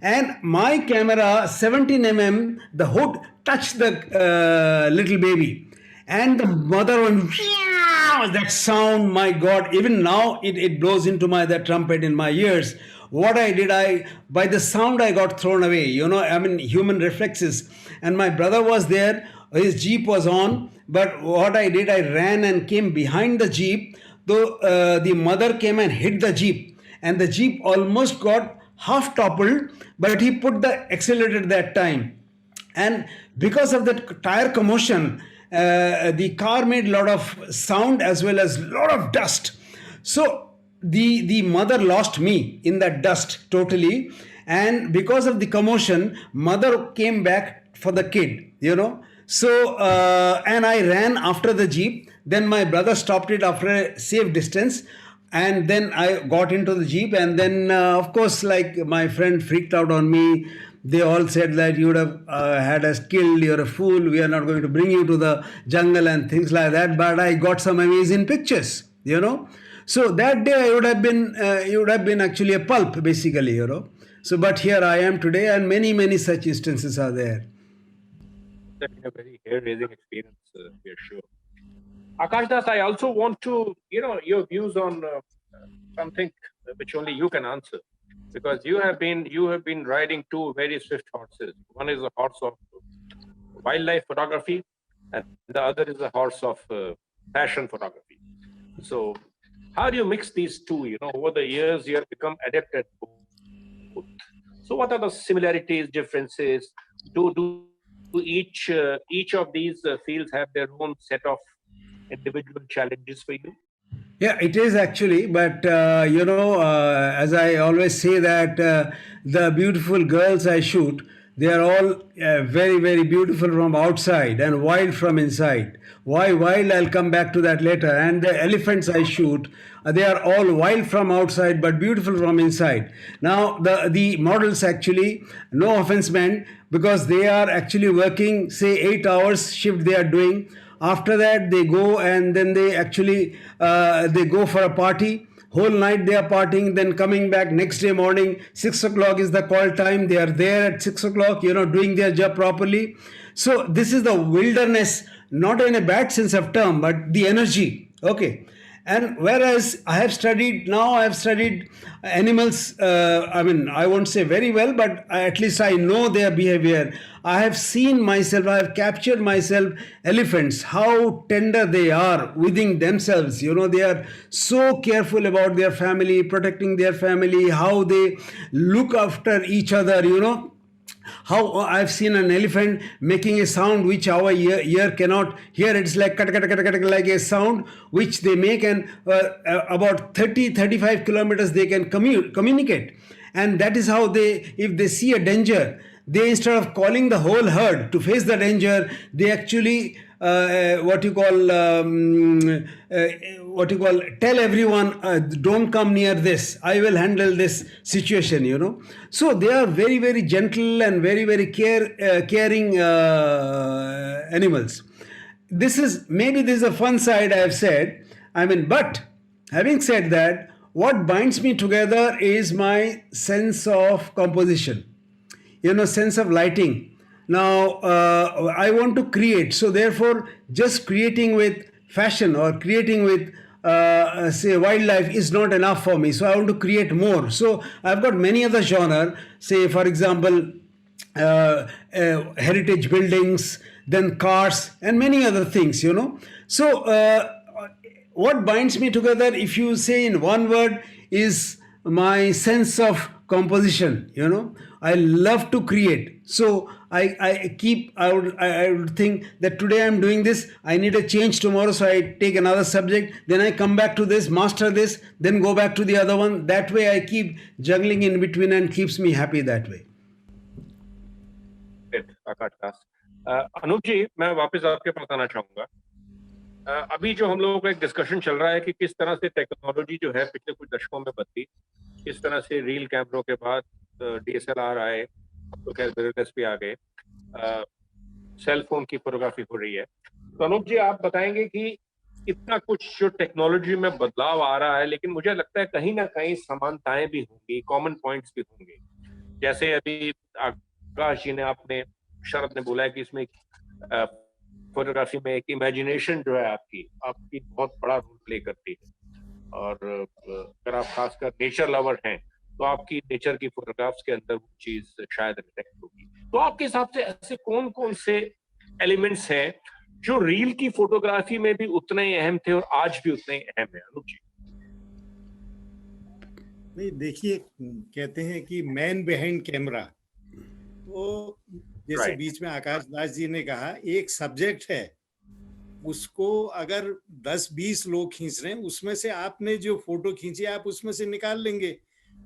And my camera, 17 the hood touched the little baby, and the mother went, that sound, my God, even now it blows into that trumpet in my ears. What I did, by the sound I got thrown away, I mean, human reflexes. And my brother was there, his Jeep was on, but what I did, I ran and came behind the Jeep, though the mother came and hit the Jeep, and the Jeep almost got half toppled, but he put the accelerator that time. And because of that tire commotion, the car made a lot of sound as well as a lot of dust. So the mother lost me in that dust totally, and because of the commotion, mother came back for the kid, So and I ran after the Jeep. Then my brother stopped it after a safe distance, and then I got into the Jeep, and then of course, like, my friend freaked out on me. They all said that you would have had us killed, you're a fool, we are not going to bring you to the jungle and things like that. But I got some amazing pictures, So that day I would have been actually a pulp, basically, So, but here I am today, and many, many such instances are there. That's a very hair-raising experience, we are sure. Akash Das, I also want to, your views on something which only you can answer, because you have been riding two very swift horses. One is a horse of wildlife photography, and the other is a horse of fashion photography. So how do you mix these two? Over the years, you have become adept at both. So what are the similarities, differences? Do each of these fields have their own set of individual challenges for you? Yeah, it is actually, but as I always say that the beautiful girls I shoot, they are all very, very beautiful from outside and wild from inside. Why wild? I'll come back to that later. And the elephants I shoot, they are all wild from outside but beautiful from inside. Now the models actually, no offense meant, because they are actually working, say 8 hours shift they are doing. After that, they go and then they actually they go for a party. Whole night they are partying, then coming back next day morning, 6 o'clock is the call time. They are there at 6 o'clock, doing their job properly. So this is the wilderness, not in a bad sense of term, but the energy. Okay. And whereas I have studied animals, I mean, I won't say very well, but at least I know their behavior. I have seen myself, I have captured myself, elephants, how tender they are within themselves. You know, they are so careful about their family, protecting their family, how they look after each other, you know. How I've seen an elephant making a sound which our ear cannot hear. It's like cut, cut, cut, cut, like a sound which they make, and about 30-35 kilometers they can communicate. And that is how they, if they see a danger, they, instead of calling the whole herd to face the danger, they actually tell everyone, don't come near this, I will handle this situation, you know. So they are very, very gentle and very, very caring animals. This is a fun side, I have said. I mean, but having said that, what binds me together is my sense of composition, you know, sense of lighting. Now I want to create, so therefore just creating with fashion or creating with say wildlife is not enough for me, so I want to create more. So I've got many other genre, say for example heritage buildings, then cars and many other things, you know. So what binds me together, if you say in one word, is my sense of composition, you know. I love to create. So I would think that today I'm doing this, I need a change tomorrow, so I take another subject, then I come back to this, master this, then go back to the other one. That way I keep juggling in between and keeps me happy that way. आकाश दास, अनूप जी, मैं वापस आपके पास आना चाहूंगा। अभी जो हम लोगों का एक डिस्कशन चल रहा है कि किस तरह से टेक्नोलॉजी जो है पिछले कुछ दशकों में बदली, किस तरह से रील कैमरों के बाद DSLR आए, तो खैर मिररलेस भी आ गए, सेल फोन की फोटोग्राफी हो रही है। तो अनूप जी, आप बताएंगे कि इतना कुछ जो टेक्नोलॉजी में बदलाव आ रहा है, लेकिन मुझे लगता है कहीं ना कहीं समानताएं भी होंगी, कॉमन पॉइंट्स भी होंगे। जैसे अभी आकाश जी ने, आपने, शरद ने बोला है कि इसमें फोटोग्राफी में एक इमेजिनेशन जो है आपकी बहुत बड़ा रोल प्ले करती है, और अगर आप खासकर नेचर लवर हैं तो आपकी नेचर की फोटोग्राफ्स के अंदर वो चीज शायद रिफ्लेक्ट होगी। तो आपके हिसाब से ऐसे कौन कौन से एलिमेंट्स हैं जो रील की फोटोग्राफी में भी उतने ही अहम थे और आज भी उतने ही अहम है, अनूप जी? नहीं, देखिए, कहते हैं कि मैन बिहाइंड कैमरा, तो जैसे बीच में आकाश दास जी ने कहा, एक सब्जेक्ट है, उसको अगर 10-20 लोग खींच रहे हैं, उसमें से आपने जो फोटो खींची आप उसमें से निकाल लेंगे,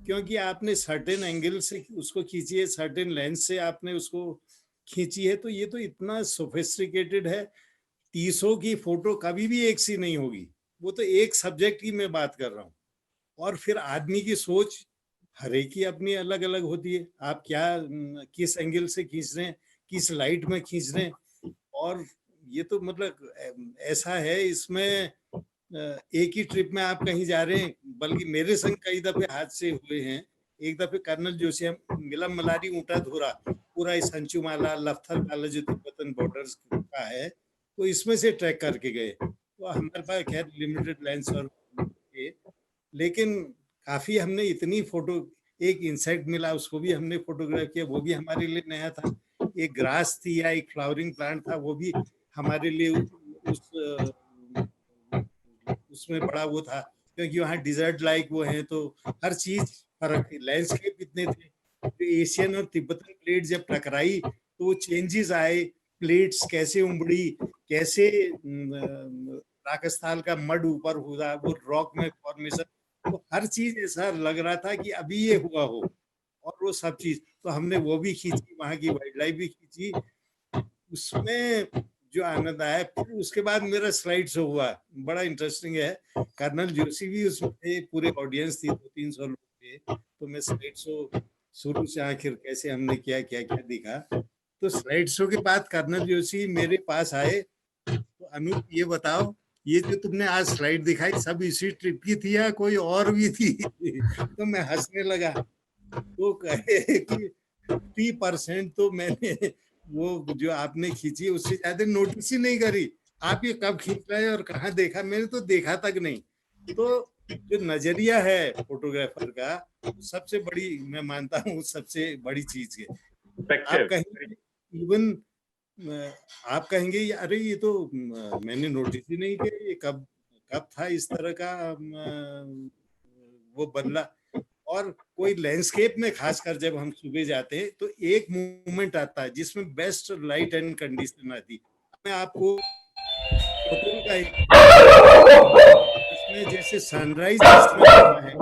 क्योंकि आपने सर्टेन एंगल से उसको खींची है, सर्टेन लेंस से आपने उसको खींची है। तो ये तो इतना सोफिस्टिकेटेड है, 30 की फोटो कभी भी एक सी नहीं होगी। वो तो एक सब्जेक्ट की मैं बात कर रहा हूँ। और फिर आदमी की सोच हर एक की अपनी अलग अलग होती है, आप क्या किस एंगल से खींच रहे हैं, किस लाइट में खींच रहे हैं। और ये तो मतलब ऐसा है, इसमें एक ही ट्रिप में आप कहीं जा रहे हैं, बल्कि मेरे संग कई दफे हादसे हुए हैं। एक दफे कर्नल जोशी, मिलम मलारी ऊँटा धुरा, पूरा संचुमाला लफ्थल वाला जो तिब्बतन बॉर्डर्स का है, तो इसमें से ट्रैक करके गए। तो हमारे पास खैर लिमिटेड लेंस और, लेकिन काफी हमने इतनी फोटो, एक इंसेक्ट मिला उसको भी हमने फोटोग्राफ किया, वो भी हमारे लिए नया था। एक ग्रास थी या एक फ्लावरिंग प्लांट था, वो भी हमारे लिए उसमें बड़ा वो था, क्योंकि वहाँ डिजर्ट लाइक वो है, तो हर चीज फर्क थी। लैंडस्केप इतने थे, तो एशियन और तिब्बतन प्लेट जब टकराई तो वो चेंजेस आए, प्लेट्स कैसे उमड़ी, कैसे राजस्थान का मड ऊपर हुआ, वो रॉक में फॉर्मेशन, तो हर चीज ऐसा लग रहा था कि अभी ये हुआ हो। और वो सब चीज तो हमने वो भी खींची, वहां की वाइल्ड लाइफ भी खींची, उसमें जो आनंद आया। फिर उसके बाद मेरा स्लाइड शो हुआ, बड़ा इंटरेस्टिंग है। कर्नल जोशी भी उसमें थे, पूरे ऑडियंस थी, 200-300 लोग थे। तो मैं स्लाइड शो शुरू से आखिर कैसे हमने क्या क्या क्या दिखा। तो स्लाइड शो के बाद कर्नल जोशी मेरे पास आए, तो अनूप ये बताओ, ये जो तुमने आज स्लाइड दिखाई सब इसी ट्रिप की थी या कोई और भी थी? तो मैं हंसने लगा। तो कहे कि 50% तो मैंने वो जो आपने खींची उससे ज्यादा नोटिस ही नहीं करी। आप ये कब खींच रहे हैं और कहाँ देखा? मैंने तो देखा तक नहीं। तो जो नजरिया है फोटोग्राफर का, सबसे बड़ी मैं मानता हूँ सबसे बड़ी चीज है। आप Perspective. कहेंगे इवन आप कहेंगे अरे ये तो मैंने नोटिस ही नहीं किया, ये कब कब था इस तरह का वो बदला। और कोई लैंडस्केप में खासकर जब हम सुबह जाते हैं तो एक मोमेंट आता है जिसमें बेस्ट लाइट एंड कंडीशन आती। मैं आपको होटल का इसमें जैसे सनराइज जिसमें होता है,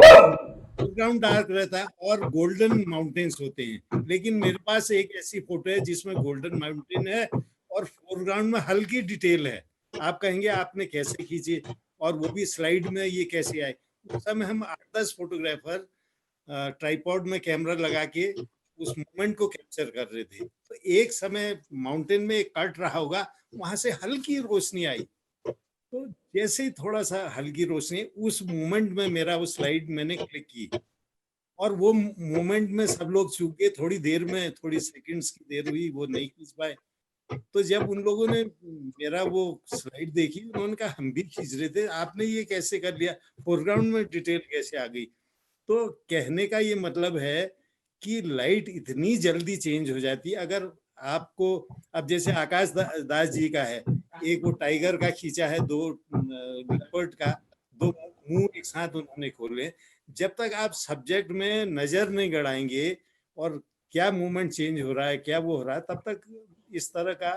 बैकग्राउंड डार्क रहता है और गोल्डन माउंटेन्स होते हैं, लेकिन मेरे पास एक ऐसी फोटो है जिसमें गोल्डन माउंटेन है और फोरग्राउंड में हल्की डिटेल है। आप कहेंगे आपने कैसे खींची और वो भी स्लाइड में, ये कैसे आए? उस समय हम 8-10 फोटोग्राफर ट्राइपॉड में कैमरा लगा के उस मोमेंट को कैप्चर कर रहे थे। तो एक समय माउंटेन में एक कट रहा होगा, वहां से हल्की रोशनी आई, तो जैसे ही थोड़ा सा हल्की रोशनी, उस मोमेंट में मेरा वो स्लाइड मैंने क्लिक की और वो मोमेंट में सब लोग चूक गए। थोड़ी देर में, थोड़ी सेकंड्स की देर हुई, वो नहीं खींच पाए। तो जब उन लोगों ने मेरा वो स्लाइड देखी, उन्होंने कहा हम भी खींच रहे थे, आपने ये कैसे कर लिया, फोरग्राउंड में डिटेल कैसे आ गई? तो कहने का ये मतलब है कि लाइट इतनी जल्दी चेंज हो जाती है। अगर आपको, अब जैसे आकाश दास जी का है, एक वो टाइगर का खींचा है, 2 लेपर्ड का, 2 मुंह एक साथ उन्होंने खोले। जब तक आप सब्जेक्ट में नजर नहीं गड़ाएंगे और क्या मूवमेंट चेंज हो रहा है, क्या वो हो रहा है, तब तक इस तरह का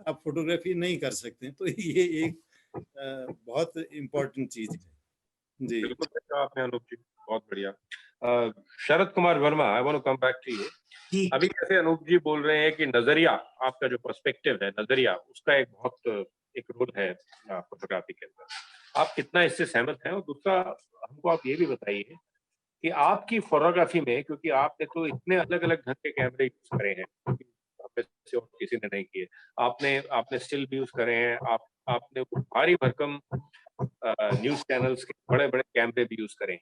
आप फोटोग्राफी नहीं कर सकते। तो ये एक बहुत इम्पोर्टेंट चीज है जी। बिल्कुल सही कहा आपने अनूप जी, बहुत बढ़िया। Sharad Kumar Verma, I want to come back to you. जी अभी जैसे अनूप जी बोल रहे हैं कि नजरिया, आपका जो पर्सपेक्टिव है, नजरिया, उसका एक बहुत एक रोल है फोटोग्राफी के अंदर। आप कितना इससे सहमत हैं? और दूसरा, हमको आप ये भी बताइए कि आपकी फोटोग्राफी में, क्योंकि आपने तो इतने अलग अलग ढंग के कैमरे यूज करे हैं, आप में से और किसी ने नहीं किए। आपने आपने स्टिल भी यूज करे हैं, आपने भारी भरकम न्यूज चैनल्स के बड़े बड़े कैमरे भी यूज करे हैं,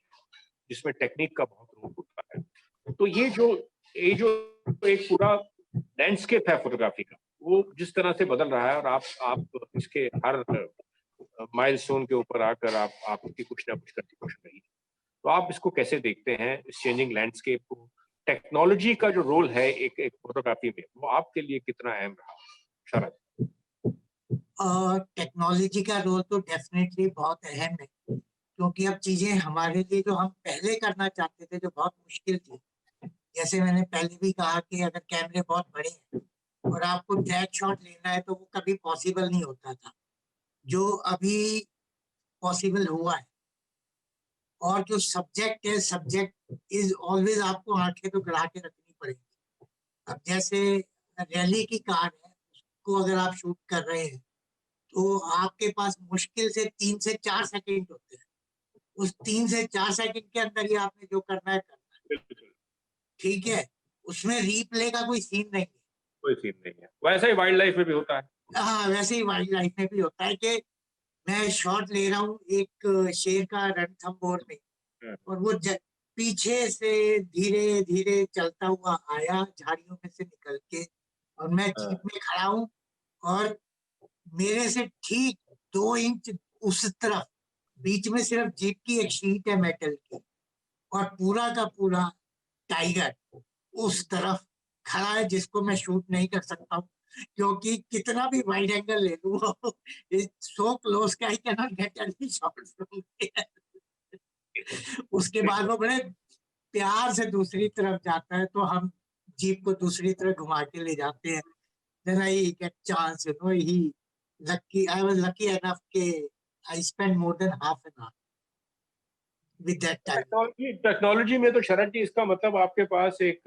जिसमें टेक्निक का बहुत रोल होता है। तो ये जो एक पूरा लैंडस्केप है फोटोग्राफी का, वो जिस तरह से बदल रहा है, और आप इसके हर माइलस्टोन के ऊपर आकर आपकी कुछ ना कुछ करती कोशिश रही है। तो आप इसको कैसे देखते हैं, इस चेंजिंग लैंडस्केप को? टेक्नोलॉजी का जो रोल है एक फोटोग्राफी में, वो आपके लिए कितना अहम रहा, शरद? टेक्नोलॉजी का रोल तो डेफिनेटली बहुत अहम है, क्योंकि अब चीजें हमारे लिए जो हम पहले करना चाहते थे जो बहुत मुश्किल थी, जैसे मैंने पहले भी कहा कि अगर कैमरे बहुत बड़े हैं और आपको ट्रैक शॉट लेना है तो वो कभी पॉसिबल नहीं होता था, जो अभी पॉसिबल हुआ है। और जो सब्जेक्ट है, सब्जेक्ट इज ऑलवेज आपको आंखें तो गड़ा के रखनी पड़ेगी। अब जैसे रैली की कार है, उसको अगर आप शूट कर रहे हैं तो आपके पास मुश्किल से 3 से 4 सेकंड होते हैं। उस 3 से 4 सेकंड के अंदर ही आपने जो करना है करना है, बिल्कुल, ठीक है। उसमें रीप्ले का कोई सीन नहीं है। कोई सीन नहीं है। वैसा ही वाइल्ड लाइफ में भी होता है। हाँ, वैसे ही वाइल्ड लाइफ में भी होता है कि मैं शॉट ले रहा हूँ एक शेर का रणथंभौर में, और वो पीछे से धीरे धीरे चलता हुआ आया झाड़ियों में से निकल के, और मैं जीप में खड़ा हूँ और मेरे से ठीक 2 इंच उस तरफ, बीच में सिर्फ जीप की एक शीट है मेटल की, और पूरा का पूरा टाइगर उस तरफ खड़ा है, जिसको मैं शूट नहीं कर सकता हूँ, क्योंकि कितना भी वाइड एंगल ले लूं, सो क्लोज का I cannot get any shot from here. उसके बाद वो बड़े प्यार से दूसरी तरफ जाता है, तो हम जीप को दूसरी तरफ घुमा के ले जाते हैं। Then I get chance, I was lucky enough के I spent more than half an hour with that time. Technology में तो शरद जी, इसका मतलब आपके पास एक,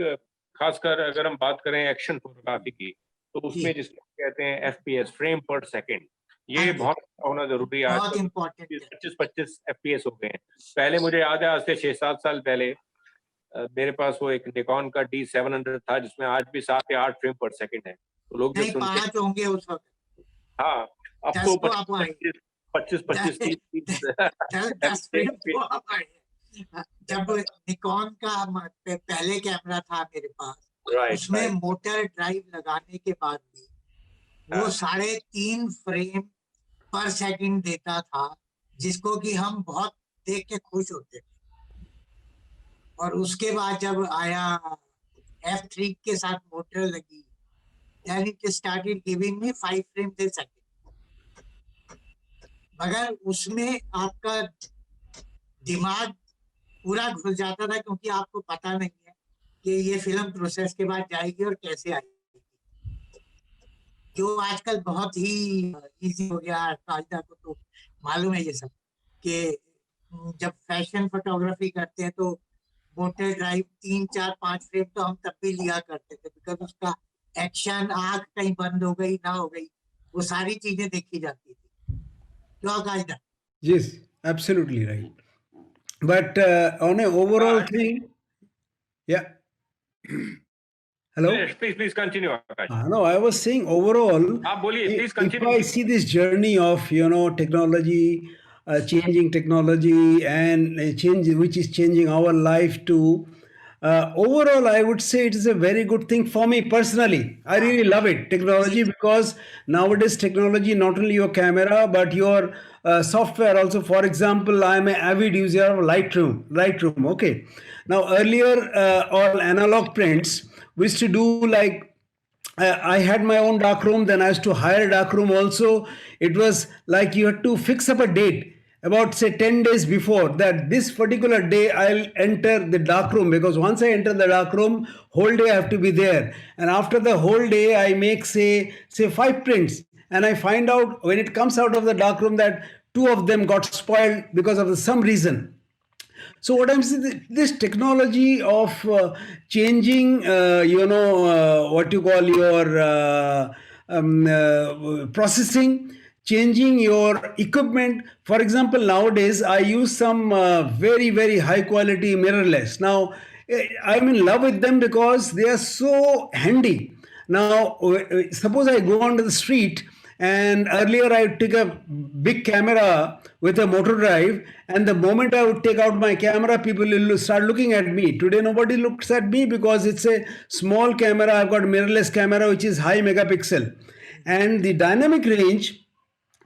खासकर अगर हम बात करें एक्शन फोटोग्राफी की, तो उसमें जिसको कहते हैं FPS, फ्रेम पर सेकंड, ये हाँ जी, बहुत होना जरूरी है। बहुत आजकल इम्पोर्टेंट है। 25 FPS हो गए हैं। पहले मुझे याद है, आज से 6-7 साल पहले मेरे पास वो एक निकॉन का D700 था, जिसमें आज भी 7 या 8 फ्रेम पर सेकंड है। तो लोग जब नहीं, सुनते 5 होंगे उस वक्त, हाँ, अब 10 तो तो आप आए, 25 30 10 फ्रेम तो आप आए। जब निकॉन का पहले कैमरा था मेरे पास, उसमें मोटर ड्राइव लगाने के बाद भी वो 3.5 फ्रेम पर सेकंड देता था, जिसको कि हम बहुत देख के खुश होते थे। और उसके बाद जब आया F3 के साथ मोटर लगी, then it started giving me 5 frames a second। मगर उसमें आपका दिमाग पूरा घुस जाता था, क्योंकि आपको पता नहीं है कि ये फिल्म प्रोसेस के बाद जाएगी और कैसे आएगी, जो आजकल बहुत ही इजी हो गया। कायदा को तो मालूम है ये सब, कि जब फैशन फोटोग्राफी करते हैं तो मोटर ड्राइव 3, 4, 5 फ्रेम तो हम तब भी लिया करते थे, बिकॉज उसका एक्शन, आंख कहीं बंद हो गई ना हो गई, वो सारी चीजें देखी जाती थी। क्यों कायदा? Yes, absolutely right. But on an overall thing, yeah. Hello? Yes, please continue, Akash. No, I was saying overall, बोलिए, please if continue. I see this journey of technology, changing technology and change which is changing our life too. Overall, I would say it is a very good thing for me personally. I really love it, technology, because nowadays technology, not only your camera but your software also. For example, I am an avid user of Lightroom. Okay, now earlier all analog prints we used to do like I had my own darkroom, then I used to hire a darkroom also. It was like you had to fix up a date about say 10 days before, that this particular day I'll enter the darkroom, because once I enter the darkroom, whole day I have to be there. And after the whole day, I make say 5 prints, and I find out when it comes out of the darkroom that 2 of them got spoiled because of some reason. So what I'm saying, this technology of changing, what you call your processing, changing your equipment. For example, nowadays I use some very, very high quality mirrorless. Now, I'm in love with them because they are so handy. Now, suppose I go onto the street, and earlier I would take a big camera with a motor drive, and the moment I would take out my camera, people will start looking at me. Today, nobody looks at me because it's a small camera. I've got mirrorless camera, which is high megapixel, and the dynamic range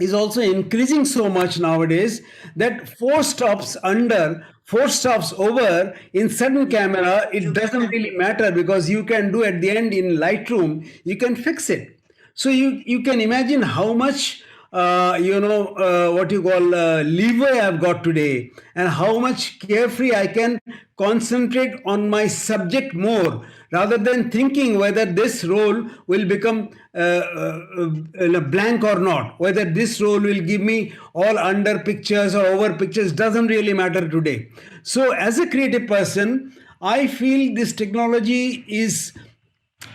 is also increasing so much nowadays that 4 stops under, 4 stops over in certain camera, it doesn't really matter, because you can do at the end in Lightroom, you can fix it. So you can imagine how much what you call leeway I've got today, and how much carefree I can concentrate on my subject more, rather than thinking whether this role will become blank or not, whether this role will give me all under pictures or over pictures, doesn't really matter today. So as a creative person, I feel this technology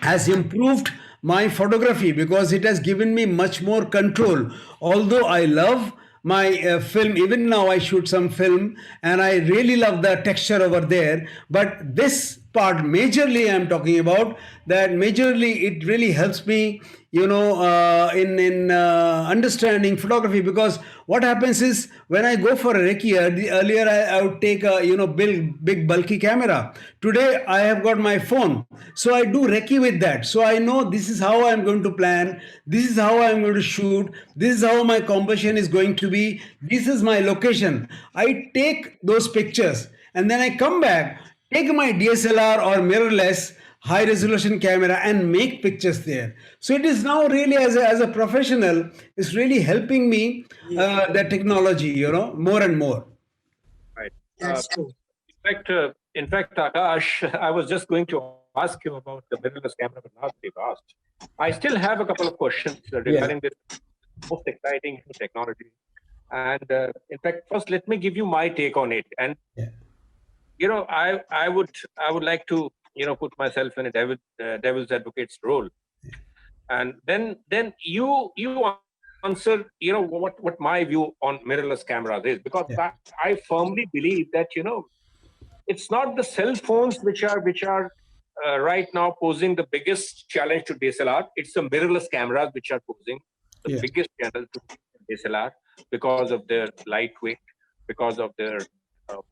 has improved my photography, because it has given me much more control. Although I love my film, even now I shoot some film and I really love the texture over there, but this part majorly I'm talking about, that majorly it really helps me in understanding photography. Because what happens is, when I go for a recce, earlier I would take a big bulky camera. Today I have got my phone, so I do recce with that. So I know this is how I'm going to plan, this is how I'm going to shoot, this is how my composition is going to be, this is my location. I take those pictures and then I come back, take my DSLR or mirrorless high resolution camera and make pictures there. So it is now really, as a professional, it's really helping me, the technology, more and more. Right. That's true. In fact, Akash, I was just going to ask you about the mirrorless camera, but now that you've asked, I still have a couple of questions regarding this most exciting new technology. And in fact, first, let me give you my take on it. And I would like to put myself in a devil's advocate's role, and then you answer what my view on mirrorless cameras is, because I firmly believe that it's not the cell phones which are right now posing the biggest challenge to DSLR. It's the mirrorless cameras which are posing the biggest challenge to DSLR, because of their lightweight, because of their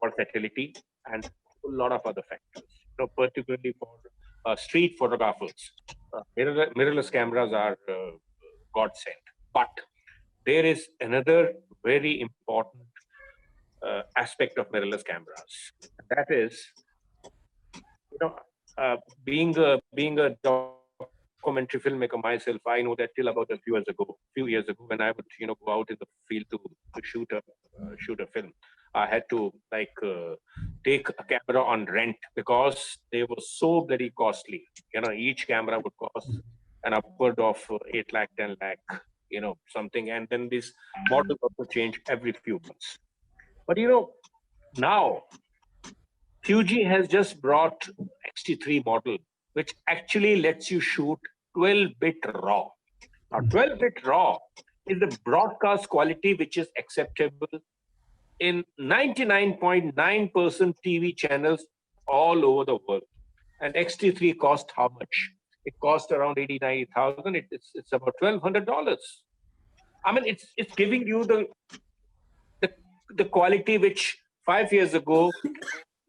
versatility, and a lot of other factors. Particularly for street photographers, mirrorless cameras are godsend. But there is another very important aspect of mirrorless cameras. That is, being a documentary filmmaker myself, I know that till about a few years ago, when I would go out in the field to shoot a film, I had to take a camera on rent because they were so very costly. Each camera would cost an upward of 8 lakh, 10 lakh, something, and then these models also change every few months. But now Fuji has just brought X-T3 model, which actually lets you shoot 12-bit RAW. Now, 12-bit RAW is the broadcast quality which is acceptable in 99.9% TV channels all over the world. And X-T3 cost how much? It cost around 80,000-90,000. It's about $1,200. I mean, it's giving you the quality which 5 years ago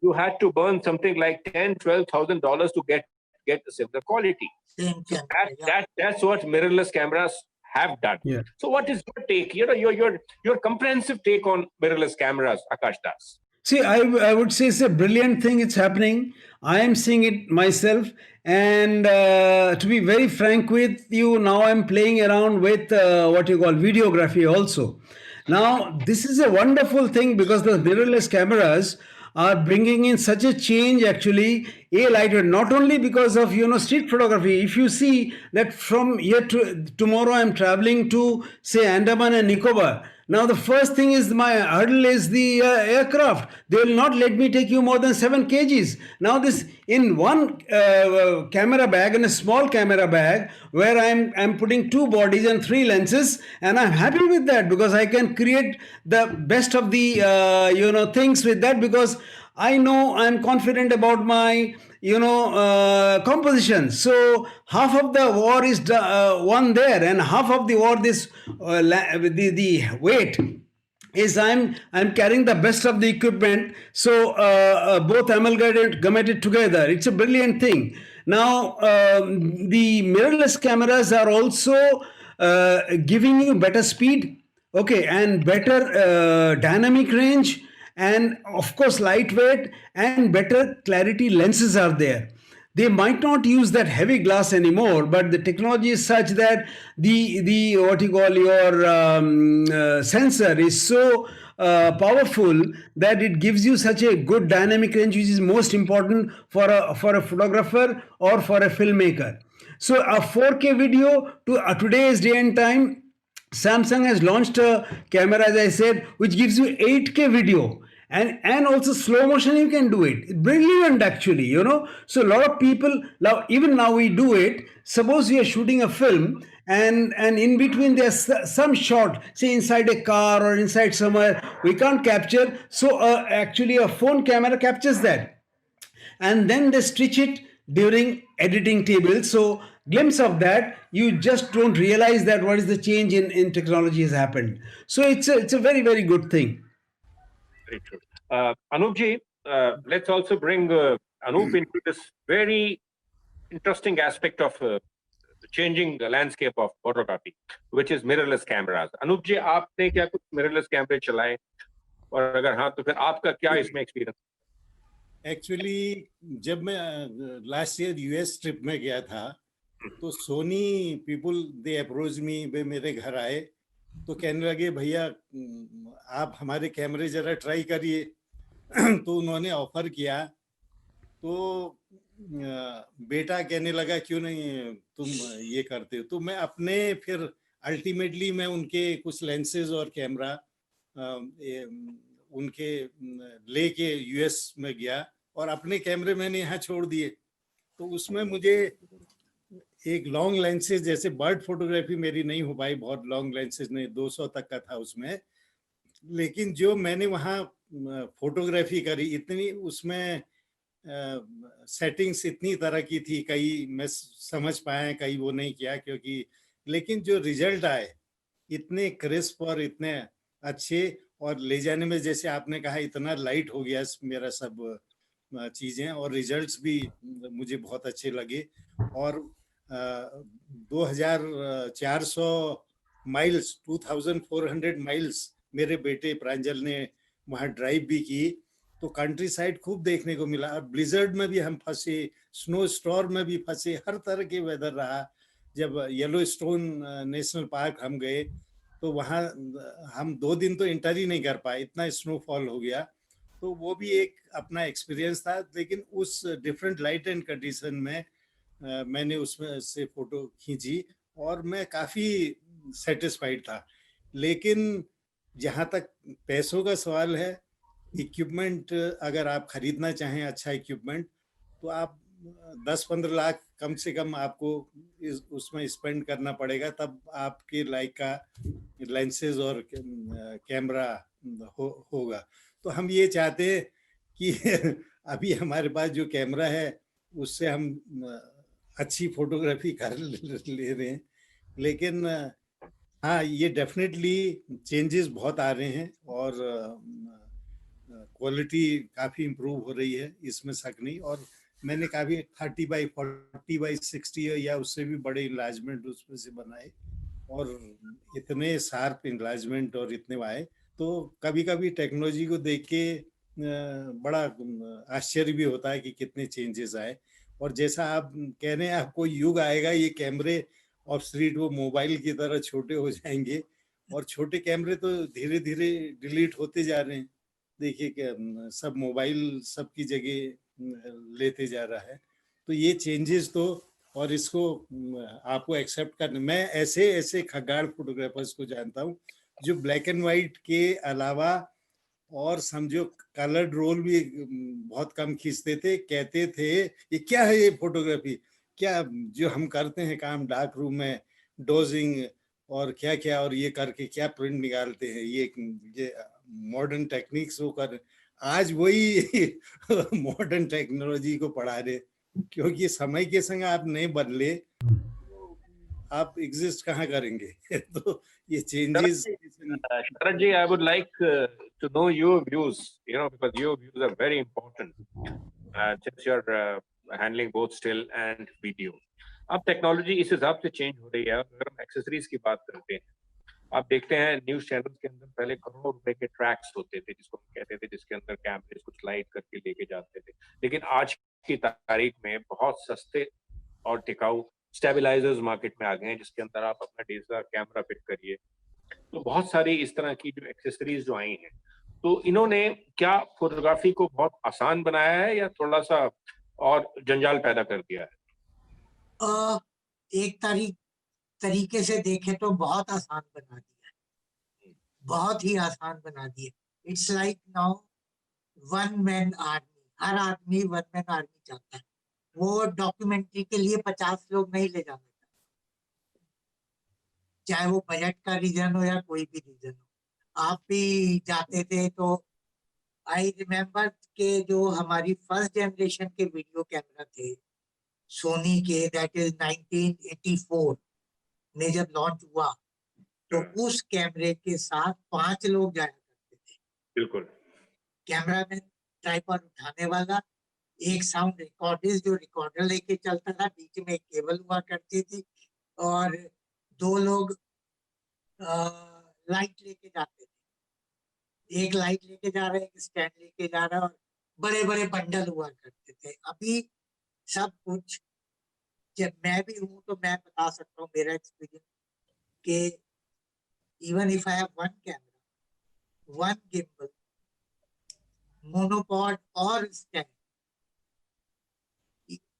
you had to burn something like $10,000-12,000 to get the similar quality. That's what mirrorless cameras have done. Yeah. So what is your take? Your comprehensive take on mirrorless cameras, Akash Das? See, I would say it's a brilliant thing. It's happening. I am seeing it myself. And to be very frank with you, now I'm playing around with what you call videography also. Now, this is a wonderful thing because the mirrorless cameras are bringing in such a change actually, lightweight, not only because of street photography. If you see that from here to tomorrow I'm traveling to say Andaman and Nicobar. Now the first thing is my hurdle is the aircraft. They will not let me take you more than 7 kgs. Now this in one camera bag, in a small camera bag, where I'm putting 2 bodies and 3 lenses, and I'm happy with that because I can create the best of the things with that, because I know I'm confident about my composition. So half of the war is won there, and half of the war, this the weight is I'm carrying the best of the equipment. So both amalgamated together. It's a brilliant thing. Now the mirrorless cameras are also giving you better speed, okay, and better dynamic range, and of course lightweight and better clarity lenses are there. They might not use that heavy glass anymore, but the technology is such that the what you call your sensor is so powerful that it gives you such a good dynamic range, which is most important for a photographer or for a filmmaker. So a 4K video to today's day and time, Samsung has launched a camera, as I said, which gives you 8K video. And also slow motion, you can do it. Brilliant, actually, So a lot of people, even now we do it. Suppose we are shooting a film and in between there's some shot, say inside a car or inside somewhere, we can't capture. So actually a phone camera captures that. And then they stitch it during editing table. So glimpse of that, you just don't realize that what is the change in technology has happened. So it's a very, very good thing. Very true. Anoopji, let's also bring Anoop into this very interesting aspect of the changing the landscape of photography, which is mirrorless cameras. Anoopji, आपने क्या कुछ mirrorless कैमरे चलाए? और अगर हाँ, तो फिर आपका क्या इसमें एक्सपीरियंस? एक्चुअली जब मैं लास्ट ईयर यूएस ट्रिप में गया था, तो Sony people they approach me, वे मेरे घर आए, तो कहने लगे भैया आप हमारे कैमरे जरा ट्राई करिए। तो उन्होंने ऑफर किया, तो बेटा कहने लगा क्यों नहीं तुम ये करते हो। तो मैं अपने फिर अल्टीमेटली मैं उनके कुछ लेंसेज और कैमरा उनके लेके यूएस में गया और अपने कैमरे मैंने यहाँ छोड़ दिए। तो उसमें मुझे एक लॉन्ग लेंसेज, जैसे बर्ड फोटोग्राफी मेरी नहीं हो पाई, बहुत लॉन्ग लेंसेज नहीं, 200 तक का था उसमें, लेकिन जो मैंने वहाँ फोटोग्राफी करी इतनी उसमें सेटिंग्स इतनी तरह की थी, कई मैं समझ पाया, कई वो नहीं किया क्योंकि, लेकिन जो रिजल्ट आए इतने क्रिस्प और इतने अच्छे, और ले जाने में जैसे आपने कहा इतना लाइट हो गया मेरा सब चीजें, और रिजल्ट्स भी मुझे बहुत अच्छे लगे। और 2400 माइल्स 2400 माइल्स मेरे बेटे प्रांजल ने वहाँ ड्राइव भी की, तो कंट्री साइड खूब देखने को मिला। और ब्लिजर्ड में भी हम फंसे, स्नो स्टॉर्म में भी फंसे, हर तरह के वेदर रहा। जब येलो स्टोन नेशनल पार्क हम गए तो वहाँ हम 2 दिन तो एंटर ही नहीं कर पाए, इतना स्नोफॉल हो गया। तो वो भी एक अपना एक्सपीरियंस था, लेकिन उस डिफरेंट लाइट एंड कंडीशन में मैंने उसमें से फोटो खींची और मैं काफ़ी सेटिस्फाइड था। लेकिन जहाँ तक पैसों का सवाल है, इक्विपमेंट अगर आप खरीदना चाहें अच्छा इक्विपमेंट, तो आप 10-15 लाख कम से कम आपको उसमें स्पेंड करना पड़ेगा, तब आपके लाइक का लेंसेज और कैमरा होगा। तो हम ये चाहते हैं कि अभी हमारे पास जो कैमरा है उससे हम अच्छी फोटोग्राफी कर ले रहे हैं, लेकिन हाँ, ये डेफिनेटली चेंजेस बहुत आ रहे हैं और क्वालिटी काफ़ी इम्प्रूव हो रही है, इसमें शक नहीं। और मैंने काफ़ी 30x40x60 या उससे भी बड़े इन्लार्जमेंट उसमें से बनाए, और इतने शार्प इन्लार्जमेंट और इतने आए, तो कभी कभी टेक्नोलॉजी को देख के बड़ा आश्चर्य भी होता है कि कितने चेंजेस आए। और जैसा आप कह रहे हैं, आपको युग आएगा ये कैमरे ऑब्सोलीट, वो मोबाइल की तरह छोटे हो जाएंगे, और छोटे कैमरे तो धीरे धीरे डिलीट होते जा रहे हैं। देखिए कि सब मोबाइल सबकी जगह लेते जा रहा है। तो ये चेंजेस तो, और इसको आपको एक्सेप्ट करना। मैं ऐसे ऐसे खगाड़ फोटोग्राफर्स को जानता हूँ जो ब्लैक एंड वाइट के अलावा और समझो कलर्ड रोल भी बहुत कम खींचते थे। कहते थे ये क्या है, ये फोटोग्राफी क्या जो हम करते हैं काम डार्क रूम में, डोजिंग और क्या क्या, और ये करके क्या प्रिंट निकालते हैं, ये मॉडर्न टेक्निक्स होकर आज वही मॉडर्न टेक्नोलॉजी को पढ़ा रहे, क्योंकि समय के संग आप नहीं बदले तो आप एग्जिस्ट कहाँ करेंगे। तो ये changes. Sharat ji, I would like to know your views, because your views are very important since you're handling both still and video. अब टेक्नोलॉजी इस हिसाब से चेंज हो रही है। अगर हम एक्सेसरीज की बात करते हैं, आप देखते हैं न्यूज चैनल्स के अंदर पहले करोड़ों रुपए के ट्रैक्स होते थे, जिसको हम कहते थे, जिसके अंदर कैमरे को स्लाइड करके लेके जाते थे। लेकिन आज की तारीख में बहुत सस्ते और टिकाऊ स्टेबलाइजर्स मार्केट में आ गए हैं, जिसके अंदर आप अपना डीएसएलआर कैमरा फिट करिए। तो बहुत सारी इस तरह की जो एक्सेसरीज जो आई हैं, तो इन्होंने क्या फोटोग्राफी को बहुत आसान बनाया है या थोड़ा सा और जंजाल पैदा कर दिया है? एक तरीके से देखे तो बहुत आसान बना दिया है, बहुत ही आसान बना दिया। It's like now one man army, हर आदमी वन मैन आर्मी चाहता है। वो डॉक्यूमेंट्री के लिए 50 लोग नहीं ले जाना चाहता, चाहे वो बजट का रीजन हो या कोई भी रीजन हो। आप भी जाते थे तो आई रिमेम्बर के जो हमारी फर्स्ट जनरेशन के वीडियो कैमरा थे सोनी के, दैट इज 1984 में जब लॉन्च हुआ, तो उस कैमरे के साथ 5 लोग जाया करते थे। बिल्कुल। कैमरा में ट्राइपॉड उठाने वाला, एक साउंड रिकॉर्डर जो रिकॉर्डर लेके चलता था, बीच में एक केबल हुआ करती थी, और 2 लोग लाइट लेके जाते थे। एक लाइट लेके जा रहा है, एक स्टैंड लेके जा रहा है, और बड़े बड़े बंडल हुआ करते थे। अभी सब कुछ, जब मैं भी हूँ तो मैं बता सकता हूँ मेरा एक्सपीरियंस कि even if I have one camera, one gimbal, monopod और स्टैंड,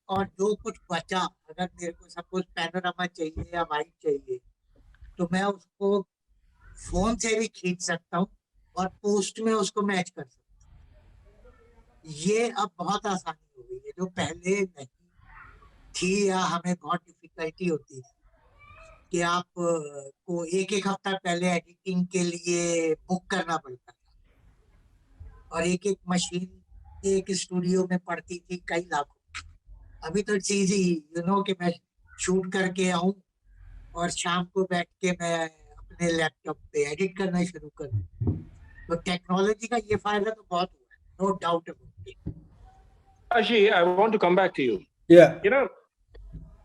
और जो कुछ बचा, अगर मेरे को सपोज पैनोरामा चाहिए या वाइड चाहिए, तो मैं उसको फोन से भी खींच सकता हूँ और पोस्ट में उसको मैच कर सकता हूँ। ये अब बहुत आसानी हो गई है, जो पहले नहीं थी या हमें बहुत डिफिकल्टी होती थी कि आप को एक हफ्ता पहले एडिटिंग के लिए बुक करना पड़ता था, और एक मशीन एक स्टूडियो में पड़ती थी कई लाखों। अभी तो इट्स इजी, कि मैं शूट करके आऊं और शाम को बैठ के मैं अपने लैपटॉप पे एडिट करना शुरू कर दूं। तो टेक्नोलॉजी का ये फायदा तो बहुत हुआ है, no doubt about it. Ashi, I want to come back to you. Yeah.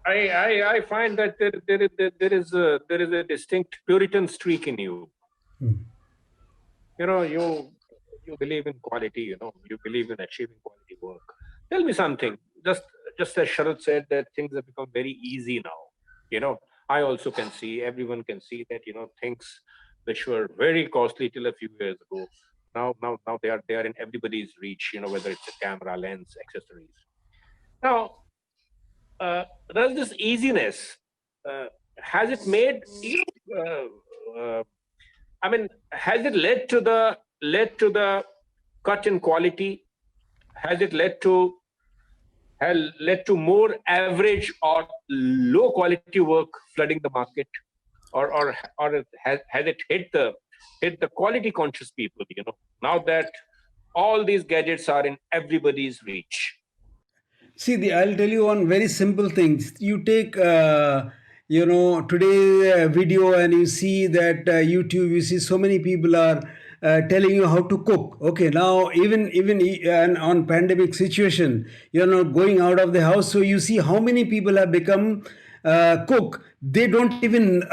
I find that there is a distinct Puritan streak in you. You you believe in quality, you believe in achieving quality work. Tell me something. Just as Sharad said, that things have become very easy now. I also can see, everyone can see that, things which were very costly till a few years ago, now they are in everybody's reach, whether it's a camera, lens, accessories. Now, there's this easiness. Has it made, I mean, has it led to the cut in quality? Has it led to more average or low quality work flooding the market, or has it hit the quality conscious people? Now that all these gadgets are in everybody's reach. See, I'll tell you one very simple thing. You take, today video, and you see that YouTube. You see so many people are telling you how to cook. Okay, now and on pandemic situation, you're not going out of the house, so you see how many people have become cook. They don't even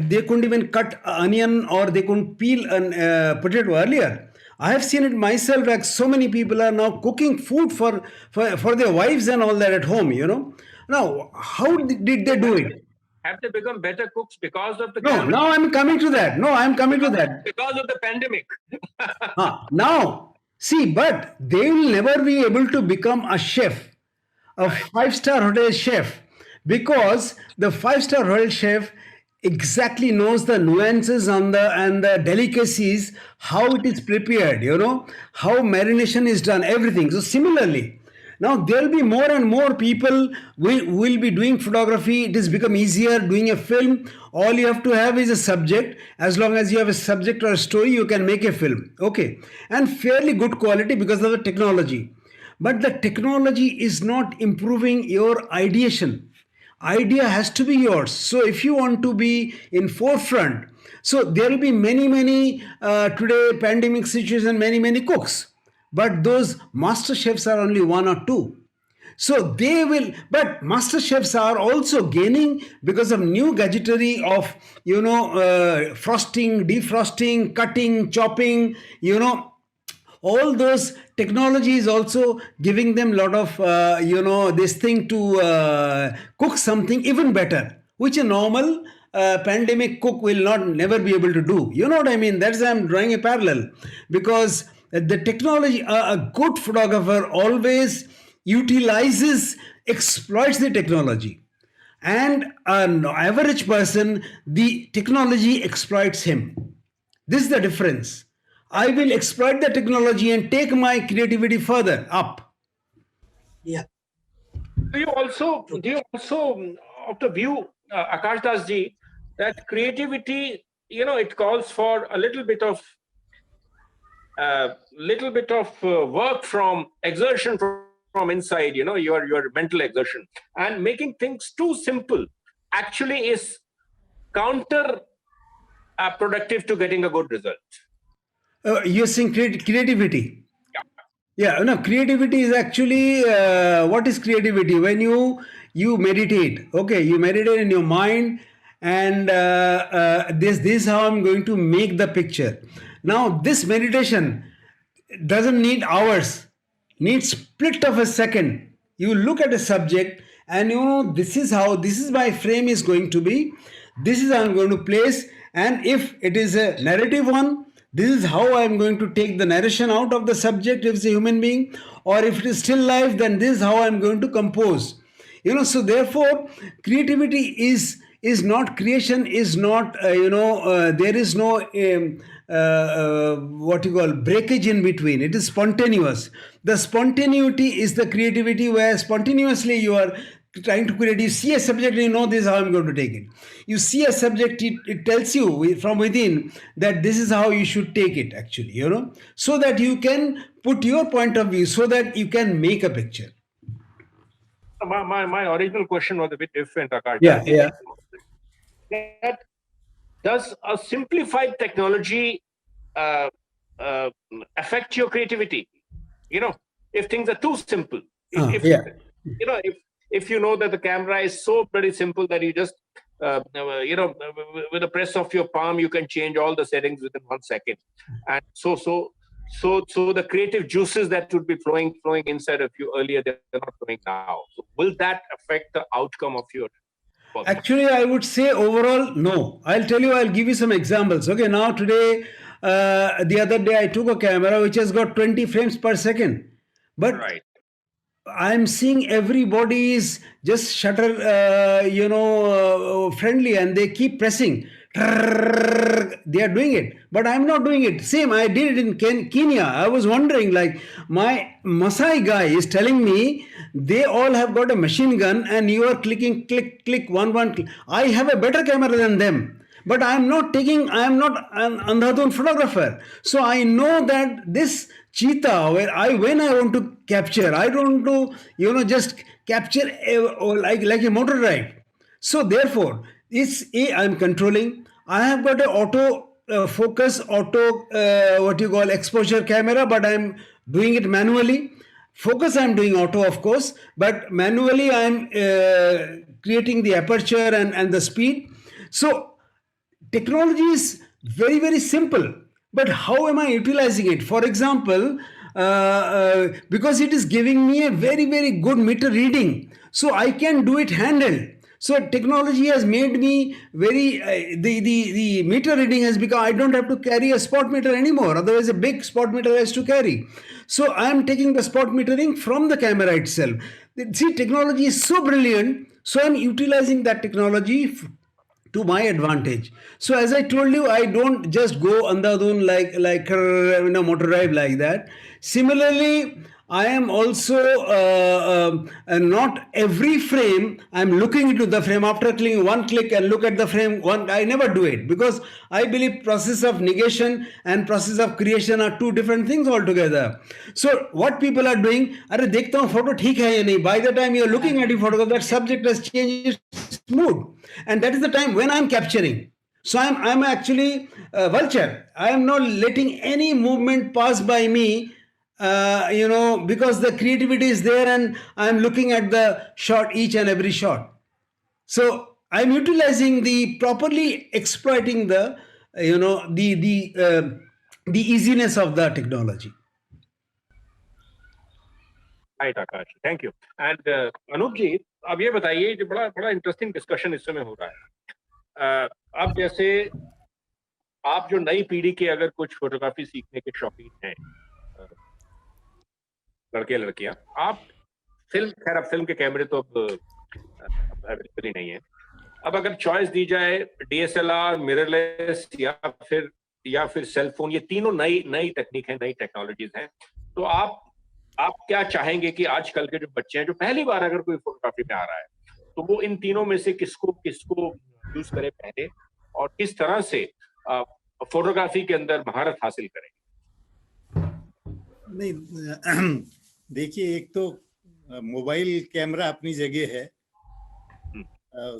they couldn't even cut onion, or they couldn't peel a potato earlier. I have seen it myself, like so many people are now cooking food for their wives and all that at home, Now, how did they do it? Have they become better cooks because of the No, camera? now I'm coming to that. No, I'm coming to that. Because of the pandemic. Now, see, but they will never be able to become a chef, a five-star hotel chef, because the five-star hotel chef exactly knows the nuances on the delicacies, how it is prepared, how marination is done, everything. So similarly, now there will be more and more people will be doing photography. It has become easier doing a film. All you have to have is a subject. As long as you have a subject or a story, you can make a film. Okay, and fairly good quality because of the technology. But the technology is not improving your ideation. Idea has to be yours. So if you want to be in forefront, so there will be many today pandemic situation, many cooks, but those master chefs are only one or two. So they will, but master chefs are also gaining because of new gadgetry of frosting, defrosting, cutting, chopping, all those technology is also giving them a lot of this thing to cook something even better, which a normal pandemic cook will not never be able to do. You know what I mean? That's why I'm drawing a parallel, because the technology, a good photographer always utilizes, exploits the technology, and an average person, the technology exploits him. This is the difference. I will exploit the technology and take my creativity further up. Yeah. Do you also of the view, Akash Das ji, that creativity, it calls for a little bit of work from exertion from inside, your mental exertion, and making things too simple actually is counter productive to getting a good result. You're saying creativity. Yeah, no, creativity is actually what is creativity? When you meditate, okay, you meditate in your mind, and this is how I'm going to make the picture. Now, this meditation doesn't need hours, needs split of a second. You look at a subject, and this is my frame is going to be, this is how I'm going to place, and if it is a narrative one, this is how I am going to take the narration out of the subject if it's a human being, or if it is still life, then this is how I am going to compose. So therefore, creativity is not, creation is not, there is no what you call breakage in between. It is spontaneous. The spontaneity is the creativity, where spontaneously you are trying to create. You see a subject and this is how I'm going to take it. You see a subject, it tells you from within that this is how you should take it actually, so that you can put your point of view, so that you can make a picture. My original question was a bit different, Akash. Yeah. That does a simplified technology affect your creativity? If things are too simple, if you know that the camera is so very simple that you just with the press of your palm you can change all the settings within 1 second, and so So the creative juices that would be flowing inside of you earlier, they're not flowing now. So will that affect the outcome of your work? Actually, I would say overall, no. I'll tell you, I'll give you some examples. Okay, now today, the other day, I took a camera which has got 20 frames per second. But Right. I'm seeing everybody is just shutter, friendly, and they keep pressing. They are doing it, but I'm not doing it. Same, I did it in Kenya. I was wondering, like, my Masai guy is telling me they all have got a machine gun, and you are clicking, click, click, one, click. I have a better camera than them. But I am not an Andhadhun photographer. So I know that this cheetah, when I want to capture, I don't want to, just capture like a motor ride. So therefore, I'm controlling. I have got a auto focus, what you call exposure camera, but I'm doing it manually. Focus I'm doing auto, of course, but manually I'm creating the aperture and the speed. So technology is very, very simple, but how am I utilizing it? For example, because it is giving me a very, very good meter reading, so I can do it handheld. So technology has made me very the meter reading has become, I don't have to carry a spot meter anymore. Otherwise, a big spot meter has to carry. So I am taking the spot metering from the camera itself. See, technology is so brilliant. So I'm utilizing that technology to my advantage. So as I told you, I don't just go andhadhun like motor drive like that. Similarly, I am also not every frame I'm looking into the frame after clicking one click and look at the frame one. I never do it because I believe process of negation and process of creation are two different things altogether. So what people are doing, अरे देखता हूँ photo ठीक है या नहीं. By the time you're looking at the photograph, that subject has changed its mood, and that is the time when I'm capturing. So I'm actually a vulture. I am not letting any movement pass by me, because the creativity is there and I'm looking at the shot, each and every shot. So I'm utilizing properly exploiting the easiness of the technology. Right, Akash. Thank you. And Anup ji, अब ये बताइए, जो बड़ा interesting discussion इस समय हो रहा है. अब जैसे आप जो नई पीढ़ी के अगर कुछ फोटोग्राफी सीखने के शौकीन हैं, लड़के लड़कियां, आप फिल्म के कैमरे तो अब अवेलेबल ही नहीं है. अब अगर चॉइस दी जाए डीएसएलआर, मिररलेस या फिर सेल फोन, ये तीनों नई टेक्निक है, नई टेक्नोलॉजीज हैं, तो आप क्या चाहेंगे कि आजकल के जो बच्चे हैं, जो पहली बार अगर कोई फोटोग्राफी में आ रहा है, तो वो इन तीनों में से किसको यूज करे पहले, और किस तरह से फोटोग्राफी के अंदर महारत हासिल करें? नहीं, देखिए, एक तो मोबाइल कैमरा अपनी जगह है.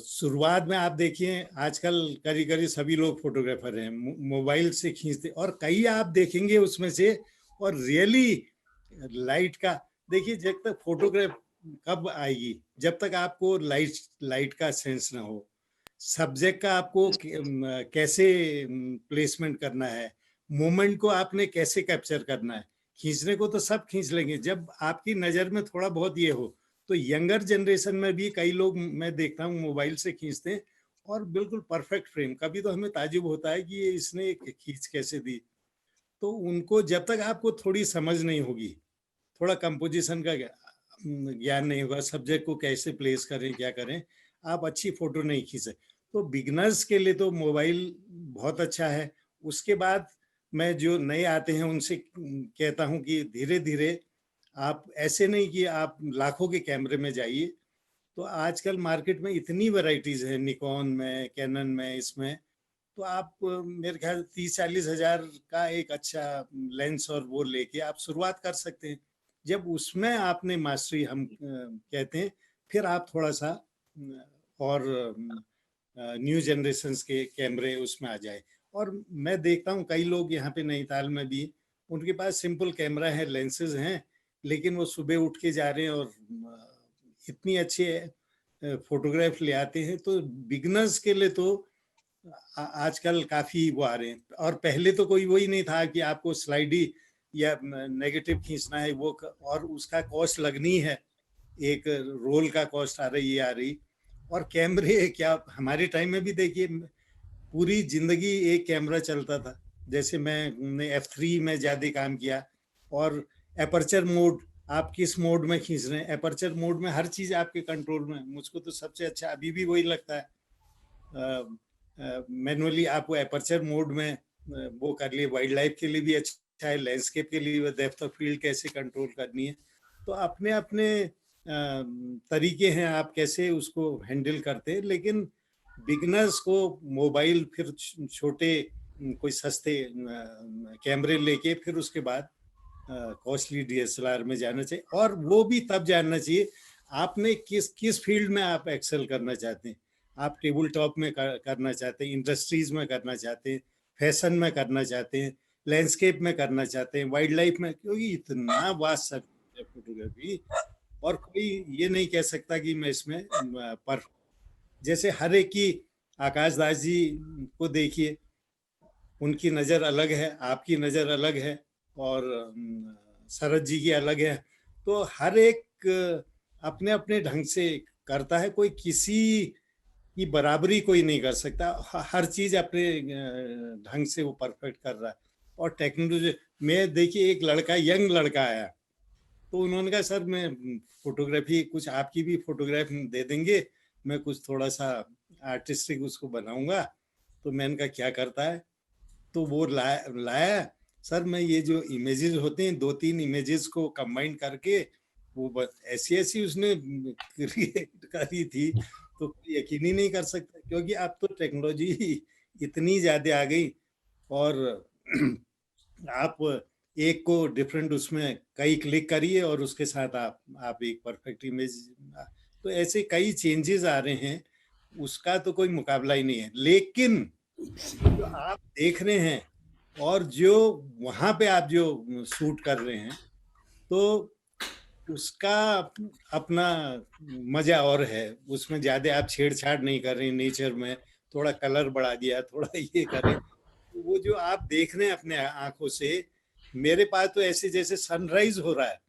शुरुआत में आप देखिए, आजकल करीब सभी लोग फोटोग्राफर हैं, मोबाइल से खींचते, और कई आप देखेंगे उसमें से, और रियली लाइट का देखिए, जब तक फोटोग्राफ कब आएगी, जब तक आपको लाइट का सेंस ना हो, सब्जेक्ट का आपको कैसे प्लेसमेंट करना है, मोमेंट को आपने कैसे कैप्चर करना है. खींचने को तो सब खींच लेंगे, जब आपकी नजर में थोड़ा बहुत ये हो. तो यंगर जनरेशन में भी कई लोग मैं देखता हूँ मोबाइल से खींचते हैं और बिल्कुल परफेक्ट फ्रेम. कभी तो हमें ताजुब होता है कि ये इसने खींच कैसे दी. तो उनको जब तक आपको थोड़ी समझ नहीं होगी, थोड़ा कंपोजिशन का ज्ञान नहीं होगा, सब्जेक्ट को कैसे प्लेस करें, क्या करें, आप अच्छी फोटो नहीं खींच सकते. तो बिगनर्स के लिए तो मोबाइल बहुत अच्छा है. उसके बाद मैं जो नए आते हैं उनसे कहता हूं कि धीरे धीरे आप ऐसे नहीं कि आप लाखों के कैमरे में जाइए. तो आजकल मार्केट में इतनी वैरायटीज है, निकॉन में, कैनन में, इसमें तो आप मेरे ख्याल 30-40 हजार का एक अच्छा लेंस और वो लेके आप शुरुआत कर सकते हैं. जब उसमें आपने मास्टरी, हम कहते हैं, फिर आप थोड़ा सा और न्यू जनरेशन्स के कैमरे उसमें आ जाए. और मैं देखता हूँ कई लोग यहाँ पे नैनीताल में भी, उनके पास सिंपल कैमरा है, लेंसेज हैं, लेकिन वो सुबह उठ के जा रहे हैं और इतनी अच्छे फोटोग्राफ ले आते हैं. तो बिगनर्स के लिए तो आजकल काफी वो आ रहे हैं. और पहले तो कोई वही नहीं था कि आपको स्लाइड ही या नेगेटिव खींचना है वो और उसका कॉस्ट लगनी है, एक रोल का कॉस्ट आ रही। और कैमरे क्या हमारे टाइम में भी देखिए पूरी जिंदगी एक कैमरा चलता था। जैसे मैंने F3 में ज्यादा काम किया, और एपर्चर मोड, आप किस मोड में खींच रहे हैं, एपर्चर मोड में हर चीज आपके कंट्रोल में। मुझको तो सबसे अच्छा अभी भी वही लगता है, मैनुअली आपको एपर्चर मोड में वो कर लिए। वाइल्ड लाइफ के लिए भी अच्छा है, लैंडस्केप के लिए डेप्थ ऑफ फील्ड कैसे कंट्रोल करनी है। तो अपने अपने तरीके हैं आप कैसे उसको हैंडल करते हैं। लेकिन बिगनर्स को मोबाइल, फिर छोटे कोई सस्ते कैमरे लेके फिर उसके बाद कॉस्टली DSLR में जाना चाहिए। और वो भी तब जानना चाहिए आपने किस फील्ड में आप एक्सेल करना चाहते हैं। आप टेबल टॉप में करना चाहते हैं, इंडस्ट्रीज में करना चाहते हैं, फैशन में करना चाहते हैं, लैंडस्केप में करना चाहते हैं, वाइल्ड लाइफ में, क्योंकि इतना वास्ट सब्जेक्ट है फोटोग्राफी। और कोई ये नहीं कह सकता कि मैं इसमें पर जैसे हर एक की, आकाश दास जी को देखिए, उनकी नज़र अलग है, आपकी नज़र अलग है, और शरद जी की अलग है। तो हर एक अपने अपने ढंग से करता है, कोई किसी की बराबरी कोई नहीं कर सकता। हर चीज अपने ढंग से वो परफेक्ट कर रहा है। और टेक्नोलॉजी में देखिए, एक लड़का, यंग लड़का आया, तो उन्होंने कहा सर मैं फोटोग्राफी, कुछ आपकी भी फोटोग्राफ दे देंगे, मैं कुछ थोड़ा सा आर्टिस्टिक उसको बनाऊंगा। तो मैंने कहा क्या करता है, तो वो लाया सर, मैं ये जो इमेजेस होते हैं, 2-3 इमेजेस को कंबाइन करके वो ऐसी ऐसी उसने क्रिएट करी थी, तो कोई यकीन ही नहीं कर सकता। क्योंकि अब तो टेक्नोलॉजी इतनी ज्यादा आ गई, और आप एक को डिफरेंट उसमें कई क्लिक करिए और उसके साथ आप एक परफेक्ट इमेज। तो ऐसे कई चेंजेस आ रहे हैं, उसका तो कोई मुकाबला ही नहीं है। लेकिन जो आप देख रहे हैं और जो वहां पे आप जो शूट कर रहे हैं, तो उसका अपना मजा और है। उसमें ज्यादा आप छेड़छाड़ नहीं कर रहे, नेचर में थोड़ा कलर बढ़ा दिया, थोड़ा ये करें। वो जो आप देख रहे हैं अपने आंखों से, मेरे पास तो ऐसे जैसे सनराइज हो रहा है,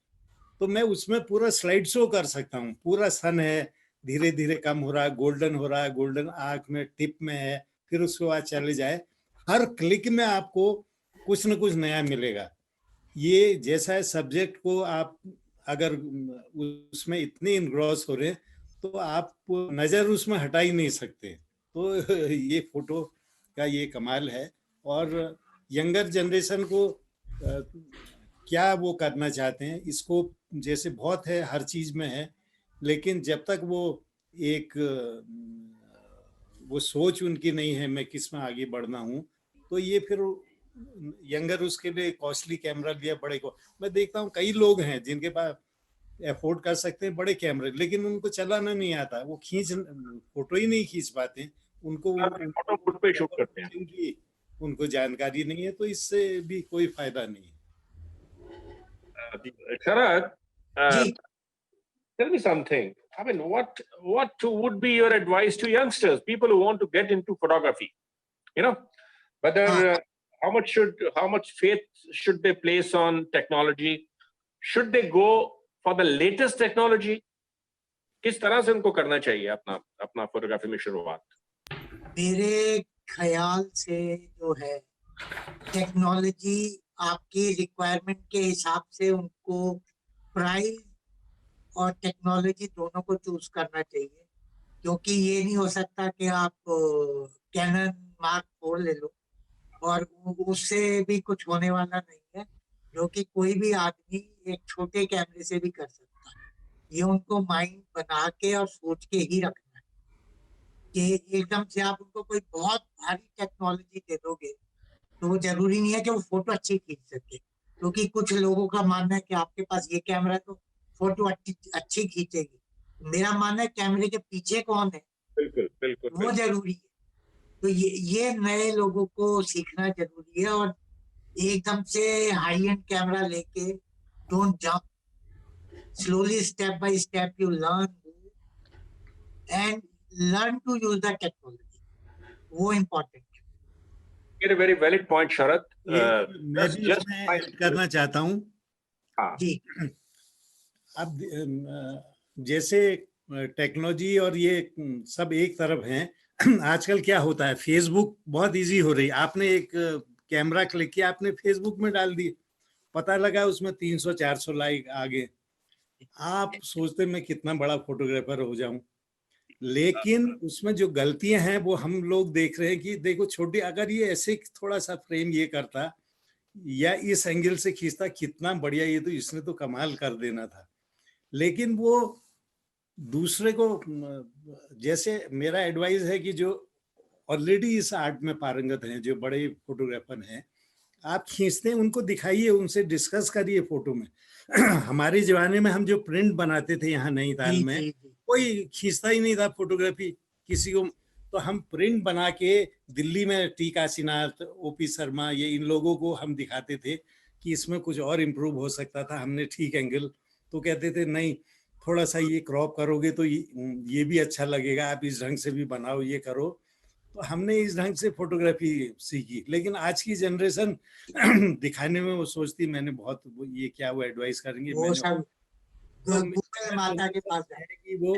तो मैं उसमें पूरा स्लाइड शो कर सकता हूँ। पूरा सन है, धीरे धीरे कम हो रहा है, गोल्डन हो रहा है, गोल्डन आंख में टिप में है, फिर उसके बाद चले जाए। हर क्लिक में आपको कुछ न कुछ नया मिलेगा। ये जैसा है, सब्जेक्ट को आप अगर उसमें इतने इनग्रॉस हो रहे हैं, तो आप नजर उसमें हटा ही नहीं सकते। तो ये फोटो का ये कमाल है। और यंगर जनरेशन को क्या वो करना चाहते हैं, इसको जैसे बहुत है, हर चीज में है, लेकिन जब तक वो एक वो सोच उनकी नहीं है मैं किस में आगे बढ़ना हूँ, तो ये फिर यंगर उसके लिए कॉस्टली कैमरा लिया, बड़े को। मैं देखता हूँ कई लोग हैं जिनके पास अफोर्ड कर सकते हैं बड़े कैमरे, लेकिन उनको चलाना नहीं आता, वो फोटो ही नहीं खींच पाते। उनको फोटो खुद पे शूट करते हैं। की उनको जानकारी नहीं है, तो इससे भी कोई फायदा नहीं है। Sharad, ji tell me something. I mean, what would be your advice to youngsters, people who want to get into photography? You know, whether how much faith should they place on technology? Should they go for the latest technology? किस तरह से उनको करना चाहिए अपना photography में शुरुआत? मेरे ख्याल से जो है, टेक्नोलॉजी आपकी रिक्वायरमेंट के हिसाब से उनको प्राइस और टेक्नोलॉजी दोनों को चूज करना चाहिए। क्योंकि ये नहीं हो सकता कि आप कैनन मार्क 4 ले लो और उससे भी कुछ होने वाला नहीं है, जो कि कोई भी आदमी एक छोटे कैमरे से भी कर सकता है। ये उनको माइंड बना के और सोच के ही रखना है कि एकदम से आप उनको कोई बहुत भारी टेक्नोलॉजी दे दोगे तो वो जरूरी नहीं है कि वो फोटो अच्छी खींच सके। क्योंकि कुछ लोगों का मानना है कि आपके पास ये कैमरा है तो फोटो अच्छी खींचेगी। मेरा मानना है कैमरे के पीछे कौन है बिल्कुल बिल्कुल वो जरूरी है। तो ये नए लोगों को सीखना जरूरी है। और एकदम से हाई एंड कैमरा लेके don't jump, slowly step by step you learn and learn to use the technology, वो इम्पोर्टेंट है। get a very valid point, Sharat. मैं भी just इसमें my- ऐड करना चाहता हूँ। हाँ, जी अब जैसे टेक्नोलॉजी और ये सब एक तरफ हैं, आजकल क्या होता है, फेसबुक बहुत इजी हो रही है। आपने एक कैमरा क्लिक किया, आपने फेसबुक में डाल दी, पता लगा उसमें 300-400 लाइक आ गए। आप सोचते मैं कितना बड़ा फोटोग्राफर हो जाऊं, लेकिन उसमें जो गलतियां हैं वो हम लोग देख रहे हैं कि देखो छोटी, अगर ये ऐसे थोड़ा सा फ्रेम ये करता या इस एंगल से खींचता, कितना बढ़िया, ये तो इसने तो कमाल कर देना था। लेकिन वो दूसरे को, जैसे मेरा एडवाइस है कि जो ऑलरेडी इस आर्ट में पारंगत हैं, जो बड़े फोटोग्राफर हैं, आप खींचते हैं उनको दिखाइए, उनसे डिस्कस करिए फोटो में। हमारे जमाने में हम जो प्रिंट बनाते थे यहाँ नैनीताल जी में, जी जी कोई खींचता ही नहीं था फोटोग्राफी किसी को। तो हम प्रिंट बना के दिल्ली में टी काशीनाथ, ओपी शर्मा, ये इन लोगों को हम दिखाते थे कि इसमें कुछ और इम्प्रूव हो सकता था, हमने ठीक एंगल। तो कहते थे नहीं, थोड़ा सा ये क्रॉप करोगे तो ये भी अच्छा लगेगा, आप इस ढंग से भी बनाओ, ये करो। तो हमने इस ढंग से फोटोग्राफी सीखी। लेकिन आज की जनरेशन दिखाने में वो सोचती मैंने बहुत ये क्या वो एडवाइस करेंगे, वो सब तो गूगल माता के पास है कि वो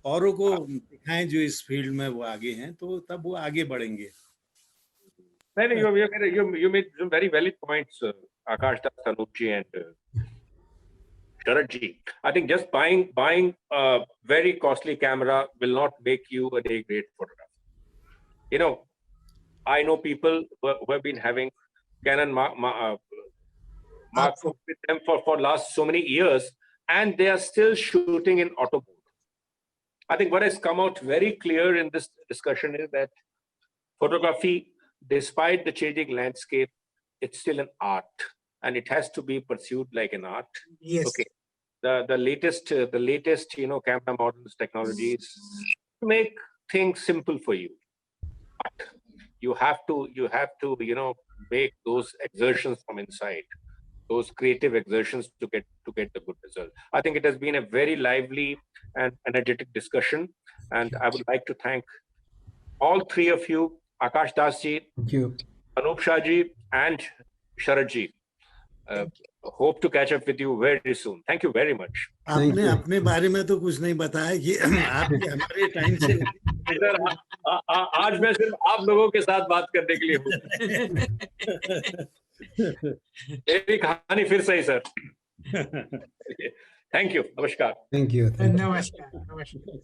औरों को दिखाएं जो इस फील्ड में वो आगे हैं, तो तब वो आगे बढ़ेंगे। no, no, you made some very valid points, Akash Das, Anup ji, and Sharat ji. I think just buying a very costly camera will not make you a great photographer. You know, I know people who have been having Canon Mark with them for last so many years, and they are still shooting in auto mode. I think what has come out very clear in this discussion is that photography, despite the changing landscape, it's still an art, and it has to be pursued like an art. Yes. Okay. The latest camera models, technologies make things simple for you. But you have to make those exertions from inside, those creative exertions to get the good result. I think it has been a very lively and energetic discussion, and I would like to thank all three of you, Akash Das ji, Thank you. Anup Shah ji, and Sharat ji. Hope to catch up with you very soon. Thank you very much. आपने अपने बारे में तो कुछ नहीं बताया कि आपके हमारे टाइम से सर, आज मैं सिर्फ आप लोगों के साथ बात करने के लिए हूँ। मेरी कहानी फिर सही सर। थैंक यू, नमस्कार। Thank you. नमस्कार नमस्कार।